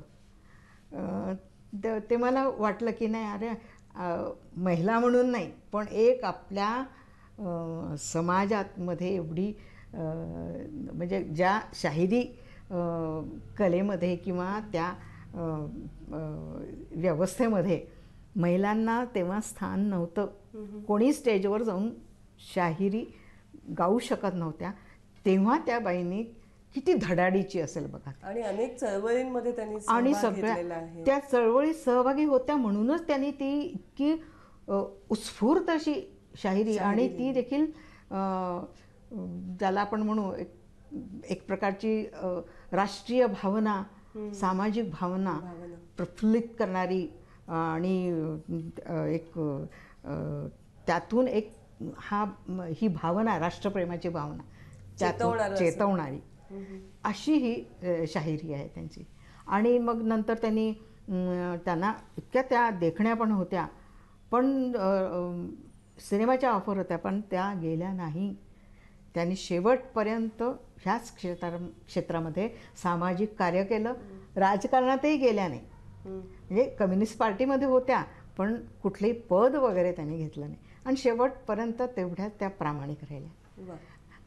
ते मला वाटलं की नाही, अरे महिला म्हणून नाही, पण एक आपल्या समाजामध्ये एवढी म्हणजे ज्या शाहिरी कलेमध्ये किंवा त्या व्यवस्थेमध्ये महिलांना तेव्हा स्थान नव्हतं. कोणी स्टेजवर जाऊन शाहिरी गाऊ शकत नव्हत्या. तेव्हा त्या बाईंनी किती धडाडीची असेल बघा. आणि अनेक चळवळींमध्ये त्यांनी आणि सगळ्या त्या चळवळीत सहभागी होत्या, म्हणूनच त्यांनी ती इतकी उत्स्फूर्त अशी शाहिरी आणि ती देखील ज्याला आपण म्हणू एक प्रकारची राष्ट्रीय भावना, सामाजिक भावना प्रफुल्लित करणारी आणि एक त्यातून एक ही भावना, राष्ट्रप्रेमाची भावना त्यातून चेतवणारी अशी ही शाहिरी आहे त्यांची. आणि मग नंतर त्यांना इतक्या त्या देखण्या पण होत्या, पण सिनेमाच्या ऑफर होत्या, पण त्या गेल्या नाही. त्यांनी शेवटपर्यंत ह्याच क्षेत्रामध्ये सामाजिक कार्य केलं. राजकारणातही गेल्या नाही, म्हणजे कम्युनिस्ट पार्टीमध्ये होत्या पण कुठलंही पद वगैरे त्यांनी घेतलं नाही आणि शेवटपर्यंत तेवढ्या त्या प्रामाणिक राहिल्या. वा.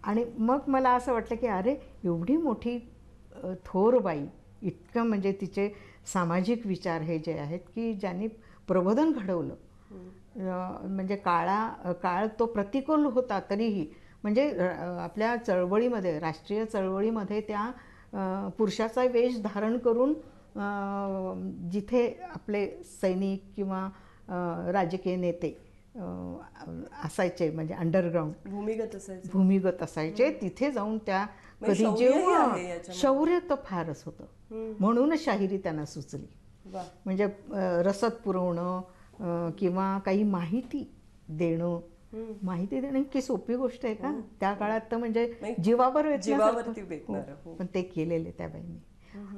आणि मग मला असं वाटलं की अरे एवढी मोठी थोर बाई, इतकं म्हणजे तिचे सामाजिक विचार हे जे आहेत की ज्यांनी प्रबोधन घडवलं, म्हणजे काळ तो प्रतिकूल होता तरीही म्हणजे आपल्या चळवळीमध्ये, राष्ट्रीय चळवळीमध्ये त्या पुरुषाचा वेश धारण करून जिथे आपले सैनिक किंवा राजकीय नेते असायचे, म्हणजे अंडरग्राऊंड भूमिगत असायचे, तिथे जाऊन त्या कधी जेव्हा शौर्य तर फारच होतं, म्हणूनच शाहिरी त्यांना सुचली. म्हणजे रसद पुरवणं किंवा काही माहिती देणं इतकी सोपी गोष्ट आहे का त्या काळात, तर म्हणजे जीवावरती पण ते केलेले त्या बाईंनी.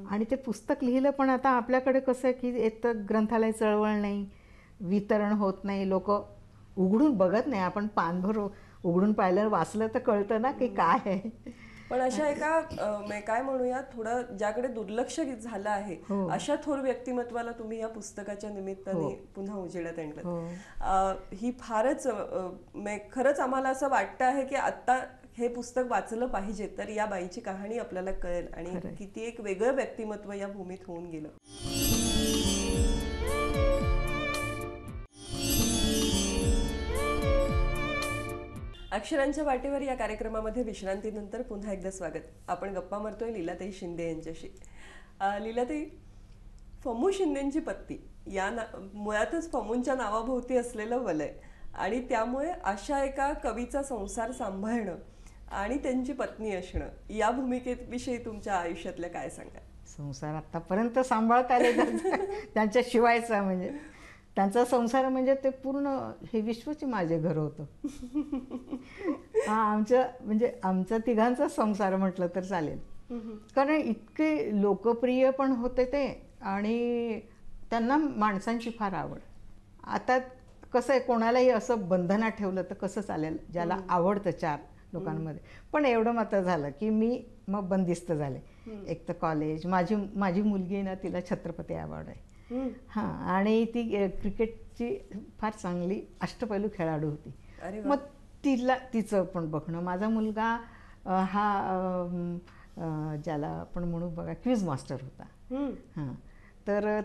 आणि ते पुस्तक लिहिलं. पण आता आपल्याकडे कसं आहे की एक तर ग्रंथालय चळवळ नाही, वितरण होत नाही, लोक उघडून बघत नाही. आपण पानभर उघडून पाहिलं, वाचलं तर कळतं ना की काय आहे. पण अशा एका काय म्हणूया थोडं ज्याकडे दुर्लक्ष झालं आहे अशा थोर व्यक्तिमत्वाला तुम्ही या पुस्तकाच्या निमित्ताने पुन्हा उजेडात आणलं. ही फारच खरंच आम्हाला असं वाटतं आहे की आता हे पुस्तक वाचलं पाहिजे, तर या बाईची कहाणी आपल्याला कळेल आणि किती एक वेगळं व्यक्तिमत्व या भूमीत होऊन गेलं. अक्षरांच्या वाटेवर या कार्यक्रमामध्ये विश्रांतीनंतर पुन्हा एकदा स्वागत. आपण गप्पा मारतोय लीलाताई शिंदे यांच्याशी. लीलाताई, फमू शिंदेंची पत्नी या मुळातच फमूंच्या नावाभोवती असलेलं वलय आणि त्यामुळे अशा एका कवीचा संसार सांभाळणं आणि त्यांची पत्नी असणं, या भूमिकेविषयी तुमच्या आयुष्यातल्या काय सांगा? संसार आतापर्यंत सांभाळता आले त्यांच्या शिवायचा, म्हणजे त्यांचा संसार म्हणजे ते पूर्ण हे विश्वच माझे घर होतं. म्हणजे आमचा तिघांचा संसार म्हटलं तर चालेल, कारण इतके लोकप्रिय पण होते ते आणि त्यांना माणसांची फार आवड. आता कसं आहे, कोणालाही असं बंधनात ठेवलं तर कसं चालेल, ज्याला आवडतं 4 लोकांमध्ये. पण एवढं मात्र झालं की मी मग बंदिस्त झाले. एक तर कॉलेज, माझी मुलगी ना, तिला छत्रपती अवॉर्ड आहे. हां, आणि ती क्रिकेटची फार चांगली अष्टपैलू खेळाडू होती. मग तिचं पण बघणं. माझा मुलगा हा ज्याला आपण म्हणू बघा क्विज मास्टर होता. हां, तर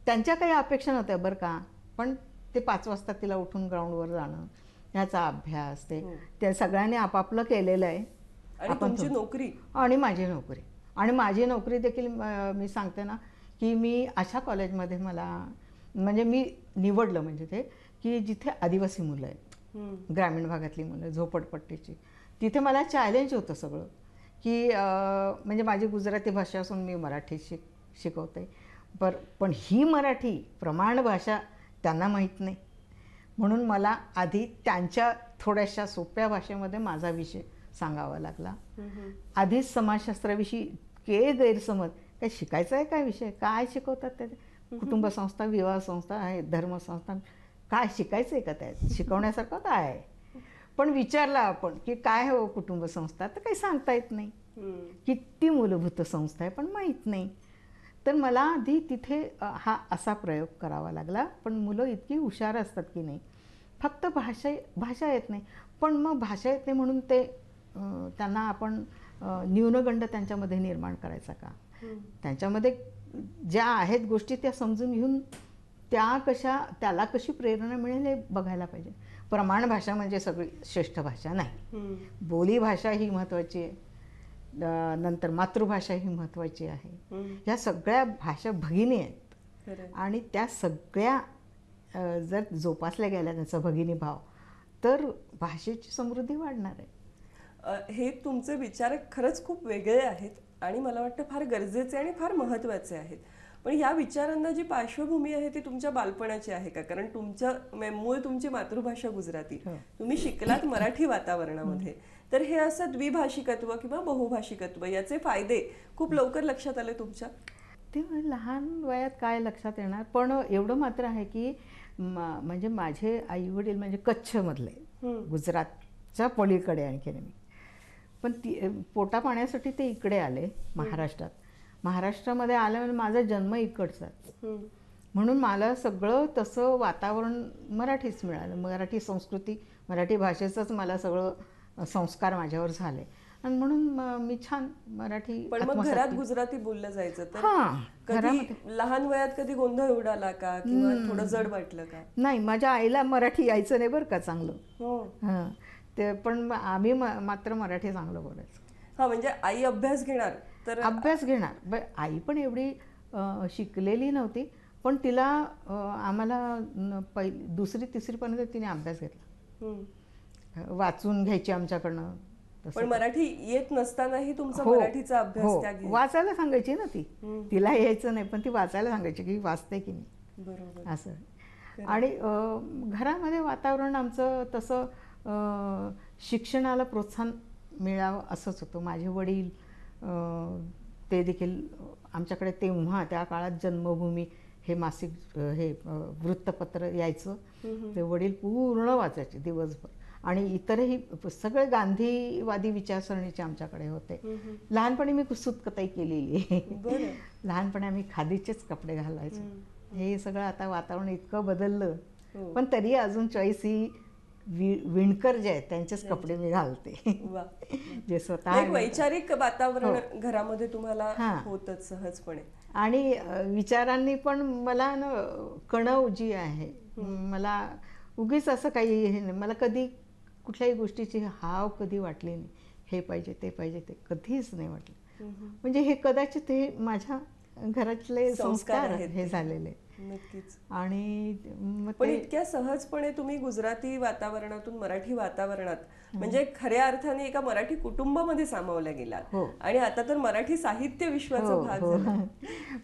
त्यांच्या काही अपेक्षा नव्हत्या बरं का, पण ते 5 वाजता तिला उठून ग्राउंडवर जाणं, ह्याचा अभ्यास, ते सगळ्यांनी आपापलं केलेलं आहे. तुमची नोकरी आणि माझी नोकरी, आणि माझी नोकरी देखील मी सांगते ना की मी अशा कॉलेजमध्ये म्हणजे मी निवडलं, म्हणजे ते की जिथे आदिवासी मुलं आहेत, ग्रामीण भागातली मुलं, झोपडपट्टीची. तिथे मला चॅलेंज होतं सगळं की म्हणजे माझी गुजराती भाषा असून मी मराठी शिकवते, पण ही मराठी प्रमाण भाषा त्यांना माहीत नाही, म्हणून मला आधी त्यांच्या थोड्याशा सोप्या भाषेमध्ये माझा विषय सांगावा लागला. आधीच समाजशास्त्राविषयी इतके गैरसमज, काय शिकायचं आहे, काय विषय काय शिकवतात ते, कुटुंब संस्था, विवाह संस्था आहे, धर्मसंस्था, काय शिकायचं आहे का त्यात, शिकवण्यासारखं काय आहे. पण विचारलं आपण की काय हो कुटुंब संस्था, तर काही सांगता येत नाही. किती मूलभूत संस्था आहे पण माहीत नाही. तर मला आधी तिथे हा असा प्रयोग करावा लागला. पण मुलं इतकी हुशार असतात की नाही, फक्त भाषा येत नाही. पण मग भाषा येत नाही म्हणून ते त्यांना आपण न्यूनगंड त्यांच्यामध्ये निर्माण करायचा का. त्यांच्यामध्ये ज्या आहेत गोष्टी त्या समजून घेऊन त्याला कशी प्रेरणा मिळेल हे बघायला पाहिजे. प्रमाण भाषा म्हणजे सगळी श्रेष्ठ भाषा नाही, बोलीभाषा ही महत्त्वाची आहे, नंतर मातृभाषा ही महत्त्वाची आहे. ह्या सगळ्या भाषा भगिनी आहेत आणि त्या सगळ्या जर जोपासल्या गेल्या त्यांचा भगिनी भाव, तर भाषेची समृद्धी वाढणार आहे. हे तुमचे विचार खरंच खूप वेगळे आहेत आणि मला वाटतं फार गरजेचे आणि फार महत्त्वाचे आहेत. पण या विचारांना जी पार्श्वभूमी आहे ती तुमच्या बालपणाची आहे का? कारण मूळ तुमची मातृभाषा गुजराती, तुम्ही शिकलात मराठी वातावरणामध्ये, तर हे असं द्विभाषिकत्व किंवा बहुभाषिकत्व याचे फायदे खूप लवकर लक्षात आले तुमच्या? ते लहान वयात काय लक्षात येणार. पण एवढं मात्र आहे की म्हणजे माझे आई वडील म्हणजे कच्छमधले, गुजरातच्या पलीकडे आणखीन मी, पण ती पोटा पाण्यासाठी ते इकडे आले महाराष्ट्रात. महाराष्ट्रामध्ये आल्यावर माझा जन्म इकडचाच, म्हणून मला सगळं तसं वातावरण मराठीच मिळालं. मराठी संस्कृती, मराठी भाषेचंच मला सगळं संस्कार माझ्यावर झाले आणि म्हणून मी छान मराठी. पण मग घरात गुजराती बोललं जायचं तर हां, कधी लहान वयात कधी गोंधळ उडाला का किंवा थोडं जड वाटलं का? नाही, माझ्या आईला मराठी यायचं नाही बरं का चांगलं. हो. हां, ते पण आम्ही मात्र मराठी चांगलं बोलायचं. हा, म्हणजे आई अभ्यास घेणार तर अभ्यास घेणार. आई पण एवढी शिकलेली नव्हती, पण तिला आम्हाला दुसरी तिसरीपर्यंत तिने अभ्यास घेतला. वाचून घ्यायची आमच्याकडनं. पण मराठी येत नसतानाही तुमचा हो, मराठीचा अभ्यास हो, त्या घ्यायच्या. वाचायला सांगायची ना ती. तिला यायचं नाही पण ती वाचायला सांगायची की वाचते की नाही, बरोबर. असं. आणि घरामध्ये वातावरण आमचं तसं शिक्षणाला प्रोत्साहन मिळावं असंच होतं. माझे वडील ते देखील आमच्याकडे तेव्हा त्या काळात जन्मभूमी हे मासिक हे वृत्तपत्र यायचं, ते वडील पूर्ण वाचायचे दिवसभर. आणि इतरही सगळे गांधीवादी विचारसरणीचे आमच्याकडे होते. लहानपणी मी सुतकताई केलेली आहे. लहानपणी आम्ही खादीचेच कपडे घालायचो. हे सगळं आता वातावरण इतकं बदललं, पण तरी अजून चॉईस ही विणकर जे आहेत त्यांचेच कपडे मी घालते. जे स्वतः एक वैचारिक वातावरण घरामध्ये तुम्हाला होतच सहजपणे. आणि विचारांनी पण मला ना कणव जी आहे, मला उगीच असं काही हे नाही. मला कधी कुठल्याही गोष्टीची हाव कधी वाटली नाही. हे पाहिजे ते पाहिजे ते कधीच नाही वाटलं. म्हणजे हे कदाचित हे माझ्या घरातले संस्कार हे झालेले. नक्कीच. आणि पण इतक्या सहजपणे तुम्ही गुजराती वातावरणातून मराठी वातावरणात म्हणजे खऱ्या अर्थाने एका मराठी कुटुंबामध्ये सामावल्या गेलात. आणि आता तर मराठी साहित्य विश्वाचा भाग झाला.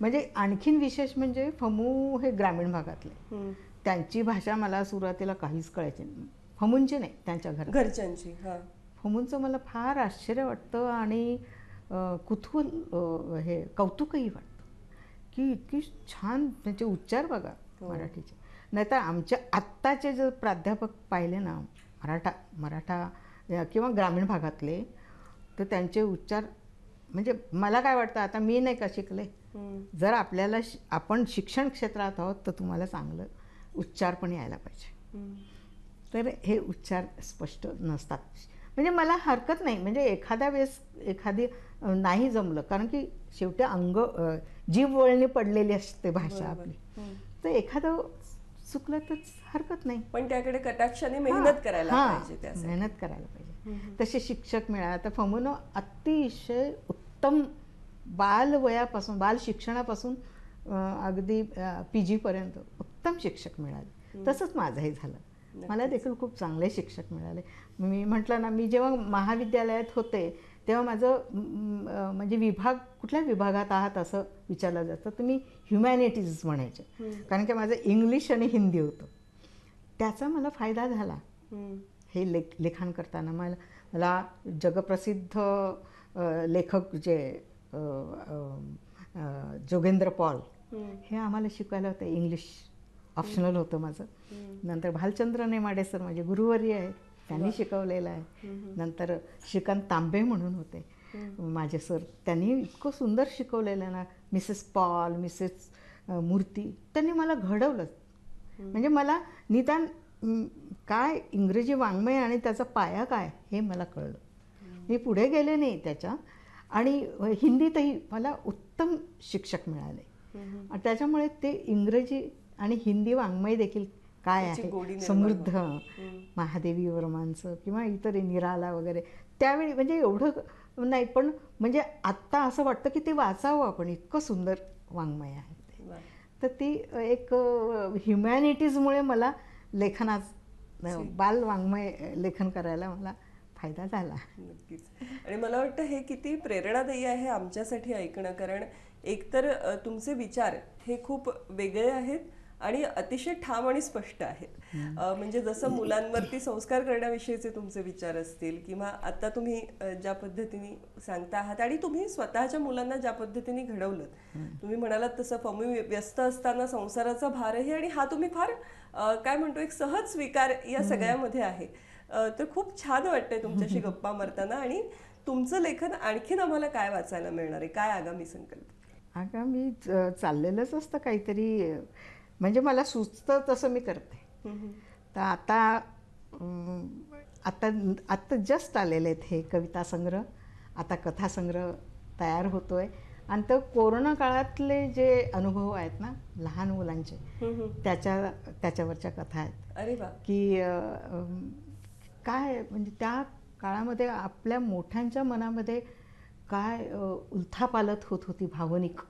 म्हणजे आणखीन विशेष म्हणजे फमू हे ग्रामीण भागातले, त्यांची भाषा मला सुरुवातीला काहीच कळायची नाही. फमूंची नाही, त्यांच्या घरच्यांची. फमूंचं मला फार आश्चर्य वाटतं आणि कुतूहल हे कौतुकही वाटतं की इतकी छान त्यांचे उच्चार बघा मराठीचे. नाहीतर आमच्या आत्ताचे जर प्राध्यापक पाहिले ना मराठा किंवा ग्रामीण भागातले, तर त्यांचे उच्चार म्हणजे मला काय वाटतं, आता मी नाही का शिकले, जर आपल्याला आपण शिक्षण क्षेत्रात आहोत तर तुम्हाला चांगलं उच्चार पण यायला पाहिजे. तर हे उच्चार स्पष्ट नसतात. म्हणजे मला हरकत नाही, म्हणजे एखाद्या वेळेस एखादी नाही जमलं, कारण की शेवटी जीभ वळणी पडलेली असते भाषा आपली, तर एखादं चुकलं तर हरकत नाही. पण त्याकडे कटाक्षाने मेहनत करायला पाहिजे. मेहनत करायला पाहिजे. तसे शिक्षक मिळाले. आता फमूनं अतिशय उत्तम बालवयापासून बाल शिक्षणापासून अगदी PG पर्यंत उत्तम शिक्षक मिळाले. तसंच माझंही झालं. मला देखील खूप चांगले शिक्षक मिळाले. मी म्हटलं ना, मी जेव्हा महाविद्यालयात होते तेव्हा माझं म्हणजे विभाग कुठल्या विभागात आहात असं विचारलं जातं, तर मी ह्युमॅनिटीज म्हणायचे, कारण की माझं इंग्लिश आणि हिंदी होतं. त्याचा मला फायदा झाला हे लिखाण करताना. मला जगप्रसिद्ध लेखक जे जोगेंद्र पॉल हे आम्हाला शिकवायला होतं. इंग्लिश ऑप्शनल होतं माझं. नंतर भालचंद्र नेमाडे सर माझे गुरुवर्य आहेत, त्यांनी शिकवलेलं आहे. नंतर श्रीकांत तांबे म्हणून होते माझे सर, त्यांनी इतकं सुंदर शिकवलेलं ना. मिसेस पॉल, मिसेस मूर्ती, त्यांनी मला घडवलं. म्हणजे मला निदान काय इंग्रजी वाङ्मय आणि त्याचा पाया काय हे मला कळलं. मी पुढे गेले नाही त्याच्या. आणि हिंदीतही मला उत्तम शिक्षक मिळाले. आणि त्याच्यामुळे ते इंग्रजी आणि हिंदी वाङ्मय देखील काय आहे समृद्ध, महादेवी वर्मांचं किंवा इतर निराला वगैरे, त्यावेळी म्हणजे एवढं नाही, पण म्हणजे आत्ता असं वाटतं की ते वाचावं आपण, इतकं सुंदर वाङ्मय आहे ते. तर ती एक ह्युमॅनिटीजमुळे मला लेखनात बाल वाङ्मय लेखन करायला मला फायदा झाला. नक्कीच. आणि मला वाटतं हे किती प्रेरणादायी आहे आमच्यासाठी ऐकणं, कारण एकतर तुमचे विचार हे खूप वेगळे आहेत आणि अतिशय ठाम आणि स्पष्ट आहेत. म्हणजे जसं मुलांवरती संस्कार करण्याविषयीचे तुमचे विचार असतील किंवा आता तुम्ही ज्या पद्धतीने सांगता आहात आणि तुम्ही स्वतःच्या मुलांना ज्या पद्धतीने घडवलं, तुम्ही म्हणालात तसं फमू व्यस्त असताना संसाराचा भारही, आणि हा तुम्ही फार काय म्हणतो एक सहज स्वीकार या सगळ्यामध्ये आहे. तर खूप छान वाटतंय तुमच्याशी गप्पा मारताना. आणि तुमचं लेखन आणखीन आम्हाला काय वाचायला मिळणार आहे? काय आगामी संकल्प? आगामी चाललेलंच असतं काहीतरी, म्हणजे मला सुचतं तसं मी करते. तर आता जस्ट आलेले आहेत हे कविता संग्रह, आता कथासंग्रह तयार होतोय. आणि तर कोरोना काळातले जे अनुभव आहेत ना लहान मुलांचे, त्याच्यावरच्या कथा आहेत. अरे वा. की काय म्हणजे त्या काळामध्ये आपल्या मोठ्यांच्या मनामध्ये काय उलथापालथ होत होती भावनिक,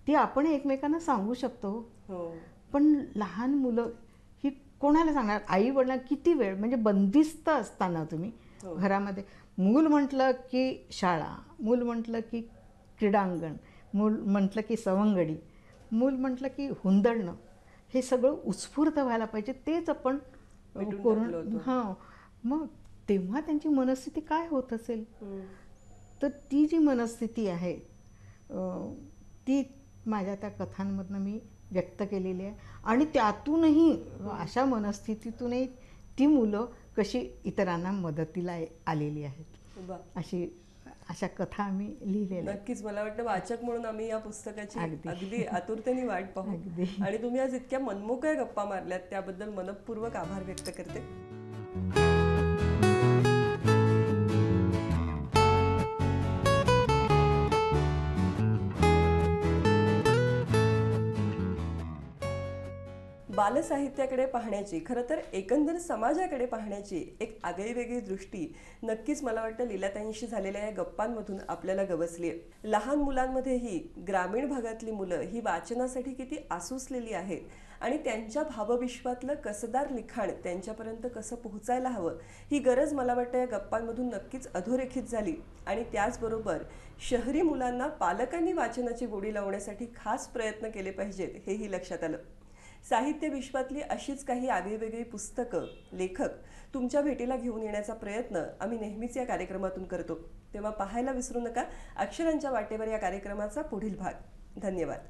ती आपण एकमेकांना सांगू शकतो. पण लहान मुलं ही कोणाला सांगणार? आई वडिलांना किती वेळ, म्हणजे बंदिस्त असताना तुम्ही घरामध्ये, मूल म्हटलं की शाळा, मूल म्हटलं की क्रीडांगण, मूल म्हटलं की सवंगडी, मूल म्हटलं की हुंदडणं, हे सगळं उत्स्फूर्त व्हायला पाहिजे. तेच आपण करून, हां, मग तेव्हा त्यांची मनस्थिती काय होत असेल? तर ती जी मनस्थिती आहे ती माझ्या त्या कथांमधनं मी व्यक्त केलेली आहे. आणि त्यातूनही, अशा मनस्थितीतूनही ती मुलं कशी इतरांना मदतीला आलेली आहेत, अशा कथा आम्ही लिहिलेल्या. नक्कीच. मला वाटतं वाचक म्हणून आम्ही या पुस्तकाची अगदी आतुरतेने वाट पाहू. आणि तुम्ही आज इतक्या मनमोकळ्या गप्पा मारल्यात त्याबद्दल मनपूर्वक आभार व्यक्त करते. बालसाहित्याकडे पाहण्याची, खरं तर एकंदर समाजाकडे पाहण्याची एक आगळीवेगळी दृष्टी नक्कीच मला वाटतं लीलाताईंशी झालेल्या या गप्पांमधून आपल्याला गवसली आहे. लहान मुलांमध्येही ग्रामीण भागातली मुलं ही वाचनासाठी किती आसुसलेली आहेत आणि त्यांच्या भावविश्वातलं कसदार लिखाण त्यांच्यापर्यंत कसं पोहोचायला हवं, ही गरज मला वाटतं या गप्पांमधून नक्कीच अधोरेखित झाली. आणि त्याचबरोबर शहरी मुलांना पालकांनी वाचनाची गोडी लावण्यासाठी खास प्रयत्न केले पाहिजेत हेही लक्षात आलं. साहित्य विश्वातली अशीच काही आगळीवेगळी पुस्तकं, लेखक तुमच्या भेटीला घेऊन येण्याचा प्रयत्न आम्ही नेहमीच या कार्यक्रमातून करतो. तेव्हा पाहायला विसरू नका अक्षरांच्या वाटेवर या कार्यक्रमाचा पुढील भाग. धन्यवाद.